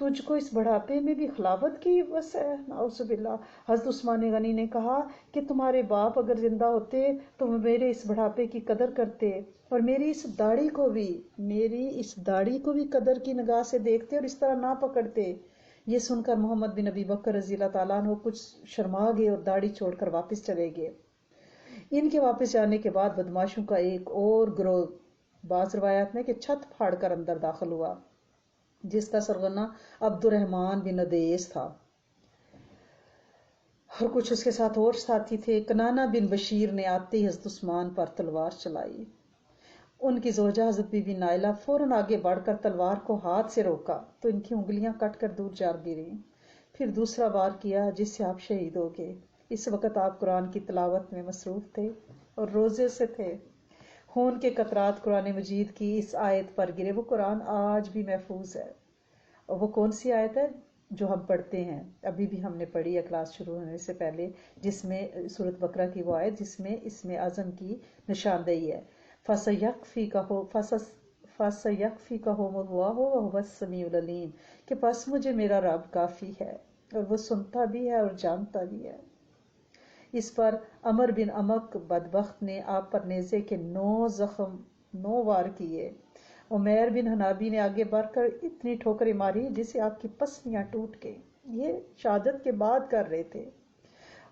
تجھ کو اس بڑھاپے میں بھی خلافت کی بس ہے، نعوذ باللہ۔ حضرت عثمان غنی نے کہا کہ تمہارے باپ اگر زندہ ہوتے تو وہ میرے اس بڑھاپے کی قدر کرتے، اور میری اس داڑھی کو بھی قدر کی نگاہ سے دیکھتے اور اس طرح نہ پکڑتے۔ یہ سن کر محمد بن ابی بکر رضی اللہ تعالیٰ عنہ کچھ شرما گئے اور داڑھی چھوڑ کر واپس چلے گئے۔ ان کے واپس جانے کے بعد بدماشوں کا ایک اور گروہ، بعض روایات میں کہ چھت پھاڑ کر اندر داخل ہوا، جس کا سرغنہ عبد الرحمن بن ادیس تھا، اور کچھ اس کے ساتھ اور ساتھی تھے۔ کنانہ بن بشیر نے آتے ہی حضرت عثمان پر تلوار چلائی۔ ان کی زوجہ حضرت بی بی نائلہ فوراً آگے بڑھ کر تلوار کو ہاتھ سے روکا تو ان کی انگلیاں کٹ کر دور جا گریں۔ پھر دوسرا وار کیا جس سے آپ شہید ہو گئے۔ اس وقت آپ قرآن کی تلاوت میں مصروف تھے اور روزے سے تھے۔ خون کے قطرات قرآن مجید کی اس آیت پر گرے۔ وہ قرآن آج بھی محفوظ ہے۔ اور وہ کون سی آیت ہے جو ہم پڑھتے ہیں؟ ابھی بھی ہم نے پڑھی ہے کلاس شروع ہونے سے پہلے، جس میں سورۃ بقرہ کی وہ آیت جس میں اسم اعظم کی نشاندہی ہے، فَسَيَكْفِيكَهُمُ اللَّهُ وَهُوَ السَّمِيعُ الْعَلِيمُ، کہ پس مجھے میرا رب کافی ہے اور وہ سنتا بھی ہے اور جانتا بھی ہے۔ اس پر عمر بن عمق بدبخت نے آپ پر نیزے کے 9 وار کیے۔ عمیر بن حنابی نے آگے بڑھ کر اتنی ٹھوکریں ماری جسے آپ کی پسلیاں ٹوٹ گئیں۔ یہ شہادت کے بعد کر رہے تھے،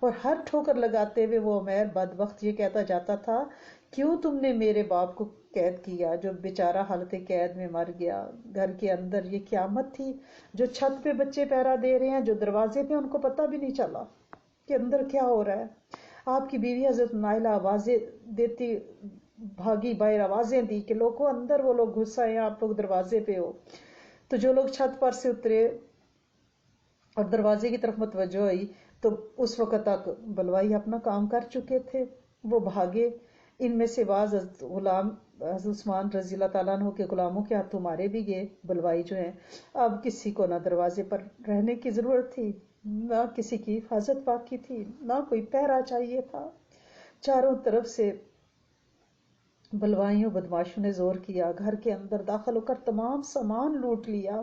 اور ہر ٹھوکر لگاتے ہوئے وہ عمیر بدبخت یہ کہتا جاتا تھا، کیوں تم نے میرے باپ کو قید کیا جو بیچارہ حالت قید میں مر گیا؟ گھر کے اندر یہ قیامت تھی، جو چھت پہ بچے پہرا دے رہے ہیں، جو دروازے پہ ان کو پتہ بھی نہیں چلا کہ اندر کیا ہو رہا ہے۔ آپ کی بیوی حضرت نائلہ آوازیں دیتی بھاگی باہر، آوازیں دی کہ لوگوں اندر وہ لوگ گھس آئے ہیں، آپ لوگ دروازے پہ ہو۔ تو جو لوگ چھت پر سے اترے اور دروازے کی طرف متوجہ ہوئی تو اس وقت تک بلوائی اپنا کام کر چکے تھے، وہ بھاگے۔ ان میں سے بعض حضرت عثمان رضی اللہ تعالیٰ عنہ کے غلاموں کے ہاتھوں مارے بھی گئے۔ بلوائی جو ہیں، اب کسی کو نہ دروازے پر رہنے کی ضرورت تھی، نہ کسی کی حفاظت باقی تھی، نہ کوئی پہرا چاہیے تھا۔ چاروں طرف سے بلوائیوں بدماشوں نے زور کیا، گھر کے اندر داخل ہو کر تمام سامان لوٹ لیا،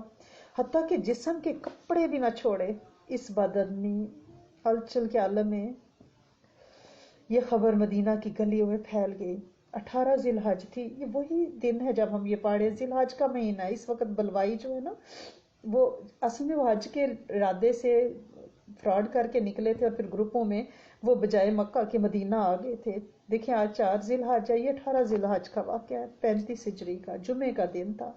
حتیٰ کہ جسم کے کپڑے بھی نہ چھوڑے۔ اس بدنی ہلچل کے عالم میں یہ خبر مدینہ کی گلیوں میں پھیل گئی۔ 18 ذی الحج تھی، یہ وہی دن ہے جب ہم یہ پڑھے، ذی الحج کا مہینہ ہے۔ اس وقت بلوائی جو ہے نا، وہ اصل میں وہ حج کے ارادے سے فراڈ کر کے نکلے تھے، اور پھر گروپوں میں وہ بجائے مکہ کے مدینہ آ گئے تھے۔ دیکھیں آج 4 ذی الحج ہے، یہ 18 ذی الحج کا واقعہ ہے، 35 ہجری کا جمعے کا دن تھا۔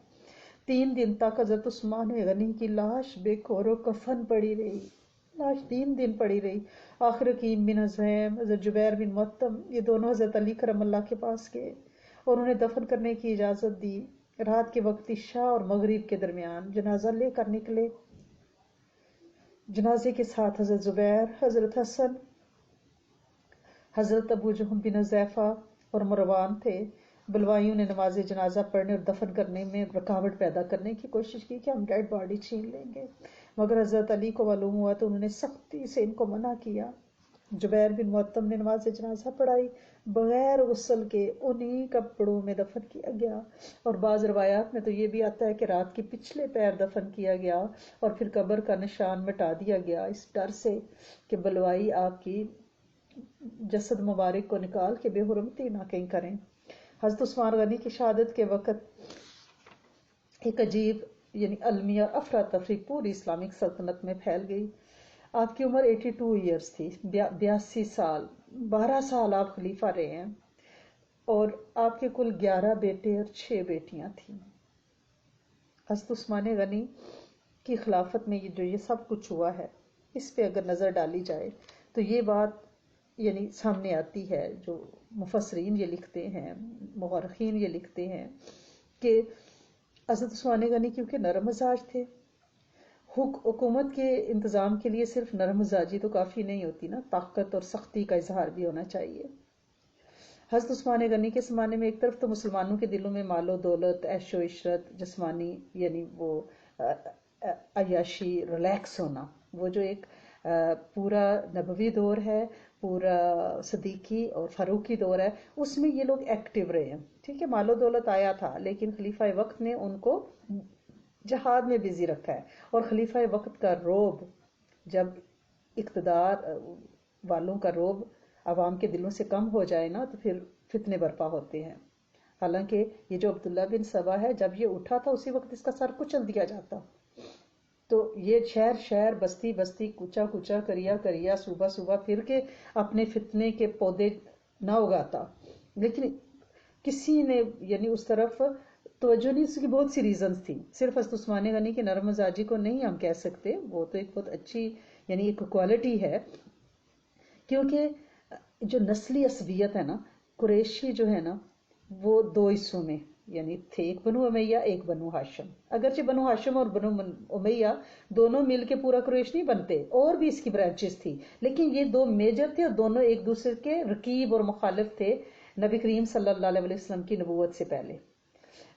3 دن تک حضرت عثمان غنی کی لاش بے کور و کفن پڑی رہی، لاش 3 دن پڑی رہی۔ آخر حکیم بن حزیم، حضرت جبیر بن مطعم، یہ دونوں حضرت علی کرم اللہ کے پاس گئے اور انہیں دفن کرنے کی اجازت دی۔ رات کے وقت عشاء اور مغرب کے درمیان جنازہ لے کر نکلے۔ جنازے کے ساتھ حضرت زبیر، حضرت حسن، حضرت ابو جہم بن حذیفہ اور مروان تھے۔ بلوائیوں نے نماز جنازہ پڑھنے اور دفن کرنے میں رکاوٹ پیدا کرنے کی کوشش کی کہ ہم ڈیڈ باڈی چھین لیں گے، مگر حضرت علی کو معلوم ہوا تو انہوں نے سختی سے ان کو منع کیا۔ جبیر بن مطعم نے نماز جنازہ پڑھائی، بغیر غسل کے انہی کپڑوں میں دفن کیا گیا، اور بعض روایات میں تو یہ بھی آتا ہے کہ رات کے پچھلے پیر دفن کیا گیا اور پھر قبر کا نشان مٹا دیا گیا، اس ڈر سے کہ بلوائی آپ کی جسد مبارک کو نکال کے بے حرمتی نہ کہیں کریں۔ حضرت عثمان غنی کی شہادت کے وقت ایک عجیب المیہ اور افراتفری پوری اسلامک سلطنت میں پھیل گئی۔ آپ کی عمر 82 ایئرز تھی، 82 سال، 12 سال آپ خلیفہ رہے ہیں، اور آپ کے کل 11 بیٹے اور 6 بیٹیاں تھیں۔ حضرت عثمان غنی کی خلافت میں یہ سب کچھ ہوا ہے، اس پہ اگر نظر ڈالی جائے تو یہ بات سامنے آتی ہے، جو مفسرین یہ لکھتے ہیں، مورخین یہ لکھتے ہیں کہ حضرت عثمان غنی کیونکہ نرم مزاج تھے، حکومت کے انتظام کے لیے صرف نرم مزاجی تو کافی نہیں ہوتی نا، طاقت اور سختی کا اظہار بھی ہونا چاہیے۔ حضرت عثمان غنی کے زمانے میں ایک طرف تو مسلمانوں کے دلوں میں مال و دولت، عیش و عشرت، جسمانی وہ عیاشی، ریلیکس ہونا، وہ جو ایک پورا نبوی دور ہے، پورا صدیقی اور فاروقی دور ہے، اس میں یہ لوگ ایکٹیو رہے ہیں۔ ٹھیک ہے، مال و دولت آیا تھا، لیکن خلیفہ وقت نے ان کو جہاد میں بزی رکھا ہے. اور خلیفہ وقت کا روب، جب اقتدار والوں کا روب عوام کے دلوں سے کم ہو جائے نا تو پھر فتنے برپا ہوتے ہیں. حالانکہ یہ جو عبداللہ بن سبا ہے، جب یہ اٹھا تھا اسی وقت اس کا سر کچل دیا جاتا. تو یہ شہر شہر بستی بستی کوچا کوچا کریا کریا صوبہ صوبہ پھر کے اپنے فتنے کے پودے نہ اگاتا. لیکن کسی نے یعنی اس طرف توجہ نہیں. اس کی بہت سی ریزنز تھی. صرف حضرت عثمان غنی کے نرم مزاجی کو نہیں ہم کہہ سکتے، وہ تو ایک بہت اچھی یعنی ایک کوالٹی ہے. کیونکہ جو نسلی عصبیت ہے نا، قریشی جو ہے نا وہ دو حصوں میں یعنی تھے، ایک بنو امیہ ایک بنو ہاشم. اگرچہ بنو ہاشم اور بنو امیہ دونوں مل کے پورا قریش نہیں بنتے، اور بھی اس کی برانچز تھی، لیکن یہ دو میجر تھے اور دونوں ایک دوسرے کے رقیب اور مخالف تھے نبی کریم صلی اللہ علیہ وسلم کی نبوت سے پہلے.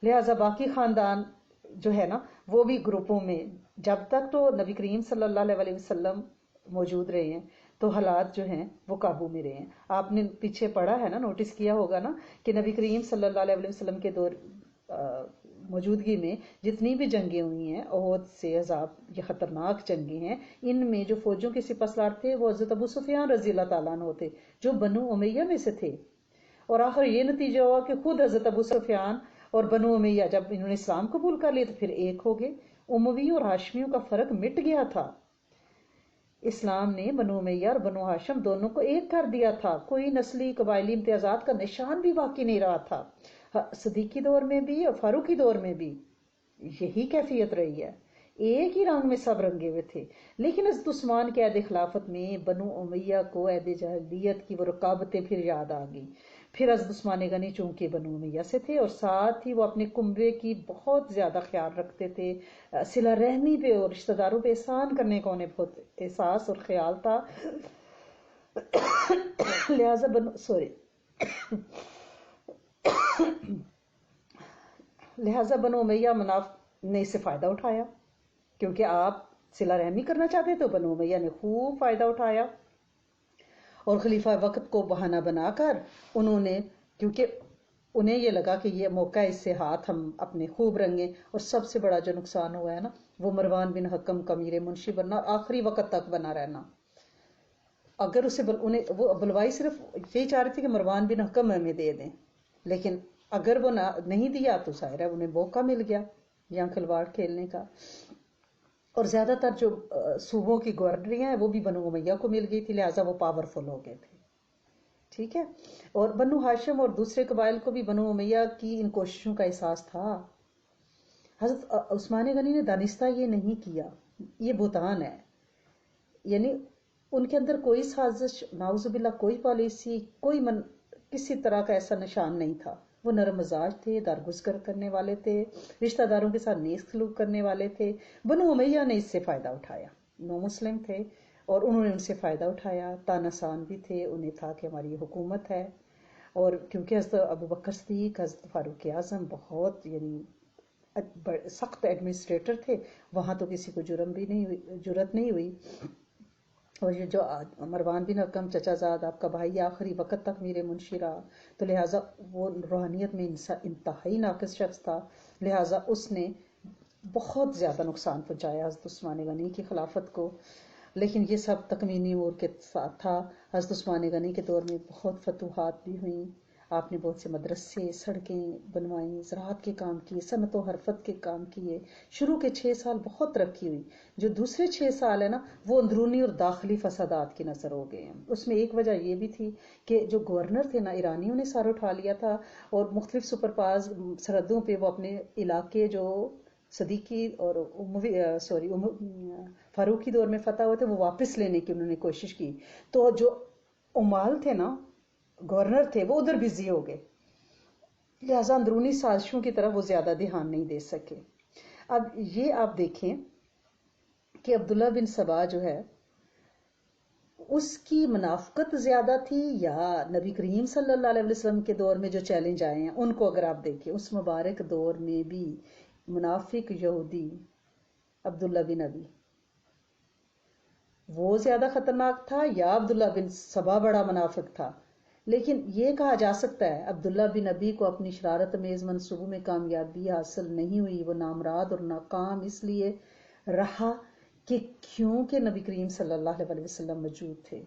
لہٰذا باقی خاندان جو ہے نا وہ بھی گروپوں میں، جب تک تو نبی کریم صلی اللہ علیہ وسلم موجود رہے ہیں تو حالات جو ہیں وہ قابو میں رہے ہیں. آپ نے پیچھے پڑھا ہے نا، نوٹس کیا ہوگا نا کہ نبی کریم صلی اللہ علیہ وسلم کے دور موجودگی میں جتنی بھی جنگیں ہوئی ہیں، احد سے عذاب، یہ خطرناک جنگیں ہیں، ان میں جو فوجوں کے سپہ سالار تھے وہ حضرت ابو سفیان رضی اللہ تعالیٰ عنہ تھے جو بنو امیہ میں سے تھے. اور آخر یہ نتیجہ ہوا کہ خود حضرت ابو سفیان اور بنو امیہ جب انہوں نے اسلام قبول کر لیا تو پھر ایک ہو گئے. امویوں اور ہاشمیوں کا فرق مٹ گیا تھا. اسلام نے بنو امیہ اور بنو ہاشم دونوں کو ایک کر دیا تھا. کوئی نسلی قبائلی امتیازات کا نشان بھی باقی نہیں رہا تھا. صدیقی دور میں بھی اور فاروقی دور میں بھی یہی کیفیت رہی ہے. ایک ہی رنگ میں سب رنگے ہوئے تھے. لیکن حضرت عثمان کے عہد خلافت میں بنو امیہ کو عہد جاہلیت کی وہ رکاوٹیں پھر یاد آ گئی. پھر حضرت عثمان غنی چونکہ بنو امیہ سے تھے اور ساتھ ہی وہ اپنے کنبے کی بہت زیادہ خیال رکھتے تھے، صلہ رحمی پہ اور رشتہ داروں پہ احسان کرنے کا انہیں بہت احساس اور خیال تھا. لہٰذا بنو امیہ مناف نے اس سے فائدہ اٹھایا، کیونکہ آپ صلہ رحمی کرنا چاہتے تو بنو امیہ نے خوب فائدہ اٹھایا. اور خلیفہ وقت کو بہانہ بنا کر انہوں نے، کیونکہ انہیں یہ لگا کہ یہ موقع ہے، اس سے ہاتھ ہم اپنے خوب رنگیں. اور سب سے بڑا جو نقصان ہوا ہے نا وہ مروان بن حکم کا امیر منشی بننا، آخری وقت تک بنا رہنا. اگر اسے انہیں وہ بلوائی صرف یہی چاہ رہے تھے کہ مروان بن حکم ہمیں دے دیں، لیکن اگر وہ نہیں دیا تو ظاہر ہے انہیں موقع مل گیا یہاں کھلواڑ کھیلنے کا. اور زیادہ تر جو صوبوں کی گورنریاں ہیں وہ بھی بنو امیہ کو مل گئی تھی، لہٰذا وہ پاورفل ہو گئے تھے. ٹھیک ہے. اور بنو ہاشم اور دوسرے قبائل کو بھی بنو امیہ کی ان کوششوں کا احساس تھا. حضرت عثمان غنی نے دانستہ یہ نہیں کیا، یہ بہتان ہے. یعنی ان کے اندر کوئی سازش، نعوذ باللہ کوئی پالیسی، کسی طرح کا ایسا نشان نہیں تھا. وہ نرم مزاج تھے، درگزر کرنے والے تھے، رشتہ داروں کے ساتھ نیک سلوک کرنے والے تھے. بنو امیہ نے اس سے فائدہ اٹھایا. نو مسلم تھے اور انہوں نے ان سے فائدہ اٹھایا. تانسان بھی تھے، انہیں تھا کہ ہماری یہ حکومت ہے. اور کیونکہ حضرت ابو بکر صدیق، حضرت فاروق اعظم بہت یعنی سخت ایڈمنسٹریٹر تھے، وہاں تو کسی کو جرت نہیں ہوئی. اور یہ جو مروان بن حکم چچا زاد آپ کا بھائی آخری وقت تک میرے منشی رہا، تو لہٰذا وہ روحانیت میں انتہائی ناقص شخص تھا. لہٰذا اس نے بہت زیادہ نقصان پہنچایا حضرت عثمان غنی کی خلافت کو. لیکن یہ سب تکوینی امور کے ساتھ تھا. حضرت عثمان غنی کے دور میں بہت فتوحات بھی ہوئیں. آپ نے بہت سے مدرسے، سڑکیں بنوائیں، زراعت کے کام کیے، صنعت و حرفت کے کام کیے. شروع کے 6 سال بہت ترقی ہوئی. جو دوسرے 6 سال ہے نا وہ اندرونی اور داخلی فسادات کی نظر ہو گئے ہیں. اس میں ایک وجہ یہ بھی تھی کہ جو گورنر تھے نا ایرانیوں نے سار اٹھا لیا تھا، اور مختلف سپر پاورز سرحدوں پہ وہ اپنے علاقے جو صدیقی اور فاروقی دور میں فتح ہوئے تھے وہ واپس لینے کی انہوں نے کوشش کی. تو جو عمال تھے نا، گورنر تھے، وہ ادھر بزی ہو گئے، لہٰذا اندرونی سازشوں کی طرف وہ زیادہ دھیان نہیں دے سکے. اب یہ آپ دیکھیں کہ عبداللہ بن سبا جو ہے اس کی منافقت زیادہ تھی یا نبی کریم صلی اللہ علیہ وسلم کے دور میں جو چیلنج آئے ہیں ان کو اگر آپ دیکھیں، اس مبارک دور میں بھی منافق یہودی عبداللہ بن ابی وہ زیادہ خطرناک تھا یا عبداللہ بن سبا بڑا منافق تھا؟ لیکن یہ کہا جا سکتا ہے عبداللہ بن ابی کو اپنی شرارت امیز منصوبوں میں کامیابی حاصل نہیں ہوئی، وہ نامراد اور ناکام اس لیے رہا کہ کیونکہ نبی کریم صلی اللہ علیہ وسلم موجود تھے۔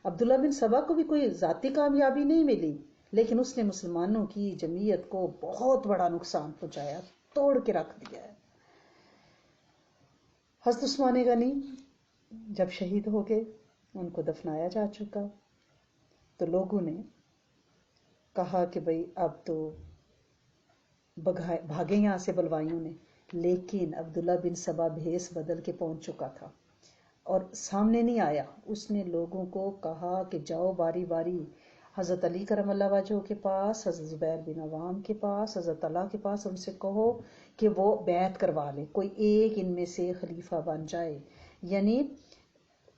عبداللہ بن سبا کو بھی کوئی ذاتی کامیابی نہیں ملی، لیکن اس نے مسلمانوں کی جمعیت کو بہت بڑا نقصان پہنچایا، توڑ کے رکھ دیا ہے۔ حضرت عثمان غنی جب شہید ہو گئے، ان کو دفنایا جا چکا، تو لوگوں نے کہا کہ بھئی اب تو بھاگے یہاں سے بلوائیوں نے، لیکن عبداللہ بن سبا بھیس بدل کے پہنچ چکا تھا اور سامنے نہیں آیا۔ اس نے لوگوں کو کہا کہ جاؤ باری باری حضرت علی کرم اللہ وجہہ کے پاس، حضرت زبیر بن عوام کے پاس، حضرت طلحہ کے پاس، ان سے کہو کہ وہ بیعت کروا لے، کوئی ایک ان میں سے خلیفہ بن جائے۔ یعنی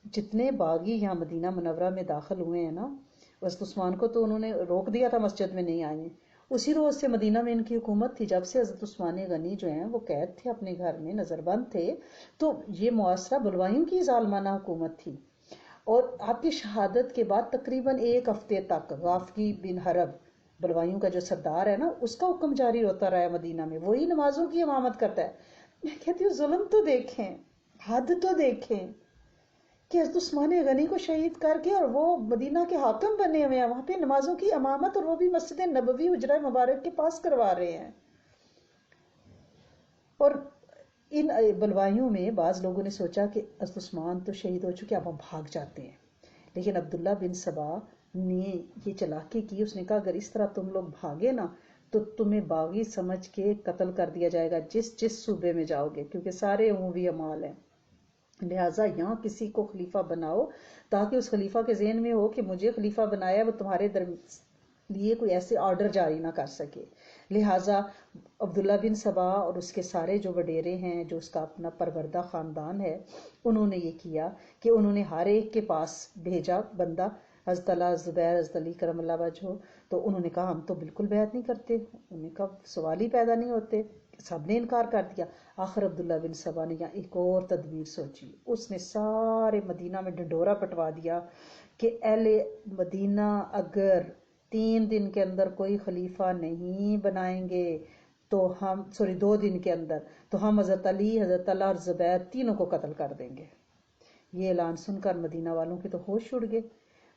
جتنے باغی یہاں مدینہ منورہ میں داخل ہوئے ہیں نا، حضرت عثمان کو تو انہوں نے روک دیا تھا مسجد میں نہیں آئے، اسی روز سے مدینہ میں ان کی حکومت تھی۔ جب سے حضرت عثمان غنی جو ہیں وہ قید تھے، اپنے گھر میں نظر بند تھے، تو یہ معاصرہ بلوائیوں کی ظالمانہ حکومت تھی۔ اور آپ کی شہادت کے بعد تقریباً ایک ہفتے تک غافقی بن حرب بلوائیوں کا جو سردار ہے نا، اس کا حکم جاری ہوتا رہا مدینہ میں، وہی نمازوں کی امامت کرتا ہے۔ میں کہتی ہوں ظلم تو دیکھیں، حد تو دیکھیں کہ حضرت عثمان غنی کو شہید کر کے اور وہ مدینہ کے حاکم بنے ہوئے ہیں، وہاں پہ نمازوں کی امامت، اور وہ بھی مسجد نبوی حجرہ مبارک کے پاس کروا رہے ہیں۔ اور ان بلوائیوں میں بعض لوگوں نے سوچا کہ حضرت عثمان تو شہید ہو چکے، اب ہم بھاگ جاتے ہیں، لیکن عبداللہ بن سبا نے یہ چلاکی کی، اس نے کہا اگر اس طرح تم لوگ بھاگے نا تو تمہیں باغی سمجھ کے قتل کر دیا جائے گا جس صوبے میں جاؤ گے، کیونکہ سارے عموی اعمال ہیں، لہٰذا یہاں کسی کو خلیفہ بناؤ تاکہ اس خلیفہ کے ذہن میں ہو کہ مجھے خلیفہ بنایا، وہ تمہارے لیے کوئی ایسے آرڈر جاری نہ کر سکے۔ لہٰذا عبداللہ بن سبا اور اس کے سارے جو وڈیرے ہیں، جو اس کا اپنا پروردہ خاندان ہے، انہوں نے یہ کیا کہ انہوں نے ہر ایک کے پاس بھیجا بندہ، حضرت طلحہ، زبیر، حضرت علی کرم اللہ وجہہ، تو انہوں نے کہا ہم تو بالکل بیعت نہیں کرتے، انہوں نے کہا سوال ہی پیدا نہیں ہوتے، سب نے انکار کر دیا۔ آخر عبداللہ بن سبا نے یہاں ایک اور تدبیر سوچی، اس نے سارے مدینہ میں ڈنڈورا پٹوا دیا کہ اہل مدینہ اگر 3 دن کے اندر کوئی خلیفہ نہیں بنائیں گے تو ہم 2 دن کے اندر تو ہم حضرت علی، حضرت طلحہ اور زبیر تینوں کو قتل کر دیں گے۔ یہ اعلان سن کر مدینہ والوں کے تو ہوش اڑ گئے،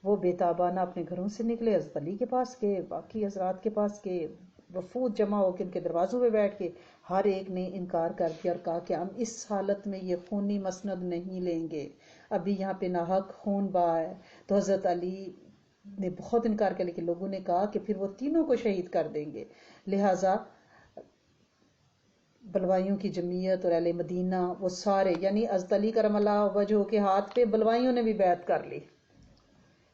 وہ بے تابانہ اپنے گھروں سے نکلے، حضرت علی کے پاس گئے، باقی حضرات کے پاس گئے، وفود جمع ہو کے ان کے دروازوں پہ بیٹھ کے ہر ایک نے انکار کر دیا اور کہا کہ ہم اس حالت میں یہ خونی مسند نہیں لیں گے، ابھی یہاں پہ ناحق خون بہا ہے۔ تو حضرت علی نے بہت انکار کیا، لیکن لوگوں نے کہا کہ پھر وہ تینوں کو شہید کر دیں گے۔ لہٰذا بلوائیوں کی جمعیت اور اہل مدینہ وہ سارے، یعنی حضرت علی کرم اللہ وجہہ کے ہاتھ پہ بلوائیوں نے بھی بیعت کر لی،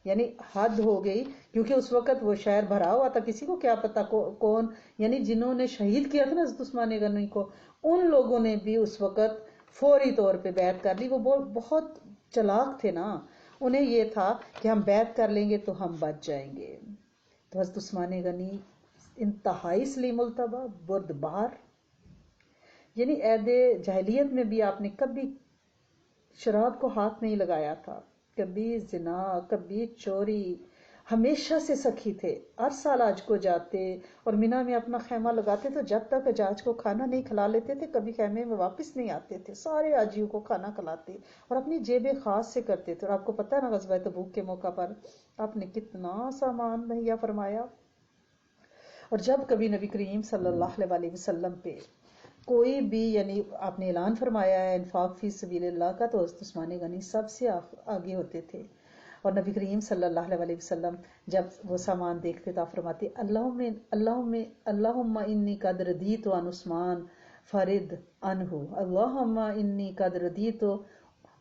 یعنی حد ہو گئی، کیونکہ اس وقت وہ شہر بھرا ہوا تھا، کسی کو کیا پتا کون، یعنی جنہوں نے شہید کیا تھا نا حضرت عثمان غنی کو، ان لوگوں نے بھی اس وقت فوری طور پہ بیعت کر لی۔ وہ بہت چلاک تھے نا، انہیں یہ تھا کہ ہم بیعت کر لیں گے تو ہم بچ جائیں گے۔ تو حضرت عثمان غنی انتہائی سلیم الطبع، بردبار، یعنی عہد جاہلیت میں بھی آپ نے کبھی شراب کو ہاتھ نہیں لگایا تھا، کبھی زنا، کبھی چوری، ہمیشہ سے سخی تھے۔ ہر سال حج کو جاتے اور مینا میں اپنا خیمہ لگاتے، تو جب تک حجاج کو کھانا نہیں کھلا لیتے تھے کبھی خیمے میں واپس نہیں آتے تھے، سارے حاجیوں کو کھانا کھلاتے اور اپنی جیب خاص سے کرتے تھے۔ اور آپ کو پتہ ہے نا غزوہ تبوک کے موقع پر آپ نے کتنا سامان مہیا فرمایا، اور جب کبھی نبی کریم صلی اللہ علیہ وسلم پہ کوئی بھی، یعنی آپ نے اعلان فرمایا ہے انفاق فی سبیل اللہ کا، تو حضرت عثمان غنی سب سے آگے ہوتے تھے۔ اور نبی کریم صلی اللہ علیہ وسلم جب وہ سامان دیکھتے تو آپ فرماتے اللہم انی قد رضیت عن عثمان فارد عنہ، اللہم انی قد رضیت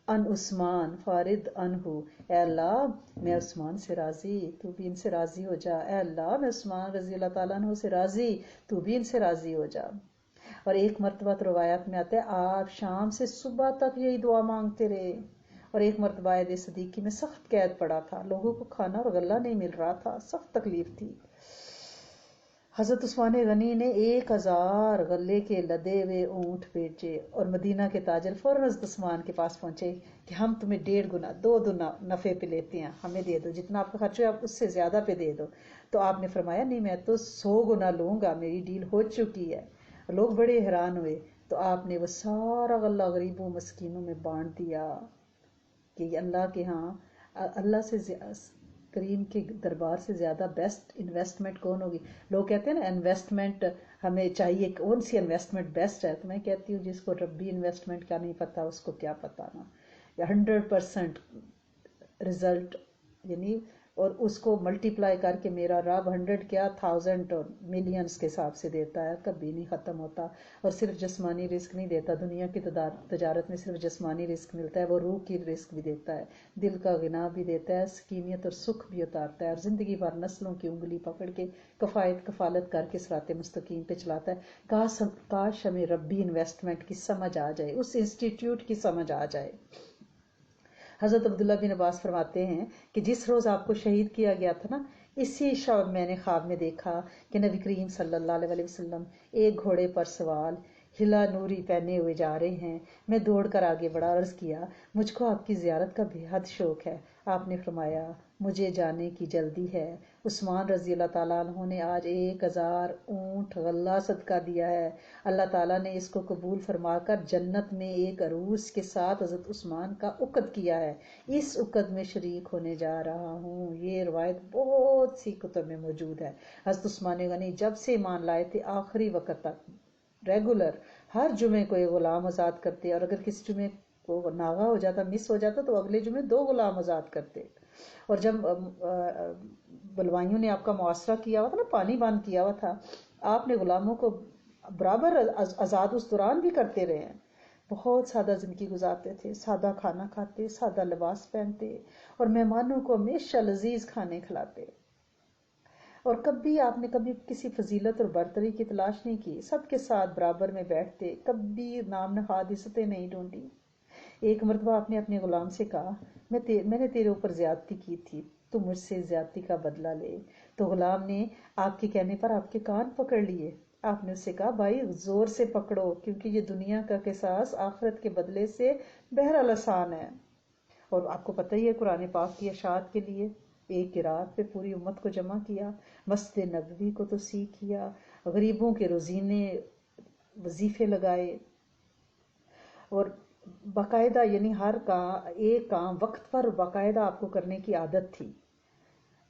عن عثمان فارد عنہ، اے اللہ میں عثمان سے راضی، تو بھی ان سے راضی ہو جا، اے اللہ میں عثمان رضی اللہ تعالیٰ عنہ سے راضی، تو بھی ان سے راضی ہو جا۔ اور ایک مرتبہ تو روایات میں آتا ہے آپ شام سے صبح تک یہی دعا مانگتے رہے، اور ایک مرتبہ عہد صدیقی میں سخت قید پڑا تھا، لوگوں کو کھانا اور غلہ نہیں مل رہا تھا، سخت تکلیف تھی۔ حضرت عثمان غنی نے 1000 غلے کے لدے ہوئے اونٹ بیچے اور مدینہ کے تاجر فوراً حضرت عثمان کے پاس پہنچے کہ ہم تمہیں 1.5 گنا 2 گنا نفع پہ لیتے ہیں، ہمیں دے دو، جتنا آپ کا خرچ ہے آپ اس سے زیادہ پہ دے دو۔ تو آپ نے فرمایا نہیں، میں تو 100 گنا لوں گا، میری ڈیل ہو چکی ہے۔ لوگ بڑے حیران ہوئے، تو آپ نے وہ سارا غلہ غریبوں مسکینوں میں بانٹ دیا کہ یہ اللہ کے ہاں، اللہ سے کریم کے دربار سے زیادہ بیسٹ انویسٹمنٹ کون ہوگی؟ لوگ کہتے ہیں نا انویسٹمنٹ ہمیں چاہیے، کون سی انویسٹمنٹ بیسٹ ہے؟ تو میں کہتی ہوں جس کو ربی انویسٹمنٹ کا نہیں پتا اس کو کیا پتا نا، 100% رزلٹ، یعنی اور اس کو ملٹیپلائی کر کے میرا رب 100 کیا 1000 اور ملینز کے حساب سے دیتا ہے، کبھی نہیں ختم ہوتا۔ اور صرف جسمانی رزق نہیں دیتا، دنیا کی تجارت میں صرف جسمانی رزق ملتا ہے، وہ روح کی رزق بھی دیتا ہے، دل کا غنا بھی دیتا ہے، سکینیت اور سکھ بھی اتارتا ہے، اور زندگی بھر نسلوں کی انگلی پکڑ کے کفالت کر کے صراط مستقیم پہ چلاتا ہے۔ کاش ہمیں ربی انویسٹمنٹ کی سمجھ آ جائے، اس انسٹیٹیوٹ کی سمجھ آ جائے۔ حضرت عبداللہ بن عباس فرماتے ہیں کہ جس روز آپ کو شہید کیا گیا تھا نا، اسی شب میں نے خواب میں دیکھا کہ نبی کریم صلی اللہ علیہ وسلم ایک گھوڑے پر سوار ہلا نوری پہنے ہوئے جا رہے ہیں۔ میں دوڑ کر آگے بڑھا، عرض کیا مجھ کو آپ کی زیارت کا بے حد شوق ہے۔ آپ نے فرمایا مجھے جانے کی جلدی ہے۔ عثمان رضی اللہ تعالیٰ عنہ نے آج 1000 اونٹ غلہ صدقہ دیا ہے۔ اللہ تعالیٰ نے اس کو قبول فرما کر جنت میں ایک عروس کے ساتھ حضرت عثمان کا عقد کیا ہے، اس عقد میں شریک ہونے جا رہا ہوں۔ یہ روایت بہت سی کتب میں موجود ہے۔ حضرت عثمان غنی جب سے ایمان لائے تھے آخری وقت تک ریگولر ہر جمعے کو ایک غلام آزاد کرتے، اور اگر کسی جمعے کو ناغا ہو جاتا، مس ہو جاتا، تو اگلے جمعے 2 غلام آزاد کرتے۔ اور جب بلوائیوں نے آپ کا معاشرہ کیا ہوا تھا نا، پانی بند کیا ہوا تھا، آپ نے غلاموں کو برابر آزاد اس دوران بھی کرتے رہے ہیں۔ بہت سادہ زندگی گزارتے تھے، سادہ کھانا کھاتے، سادہ لباس پہنتے، اور مہمانوں کو ہمیشہ لذیذ کھانے کھلاتے۔ اور کبھی آپ نے کبھی کسی فضیلت اور برتری کی تلاش نہیں کی، سب کے ساتھ برابر میں بیٹھتے، کبھی نام نہاد عزتیں نہیں ڈھونڈی۔ ایک مرتبہ آپ نے اپنے غلام سے کہا میں نے تیرے اوپر زیادتی کی تھی، تو مجھ سے زیادتی کا بدلہ لے۔ تو غلام نے آپ کے کہنے پر آپ کے کان پکڑ لیے۔ آپ نے اس سے کہا بھائی زور سے پکڑو، کیونکہ یہ دنیا کا قصاص آخرت کے بدلے سے بہرحال آسان ہے۔ اور آپ کو پتہ ہی ہے قرآن پاک کی اشاعت کے لیے ایک قرات پہ پوری امت کو جمع کیا، مسجد نبوی کو توسیع کیا، غریبوں کے روزینے وظیفے لگائے، اور باقاعدہ یعنی ہر ایک کام وقت پر باقاعدہ آپ کو کرنے کی عادت تھی۔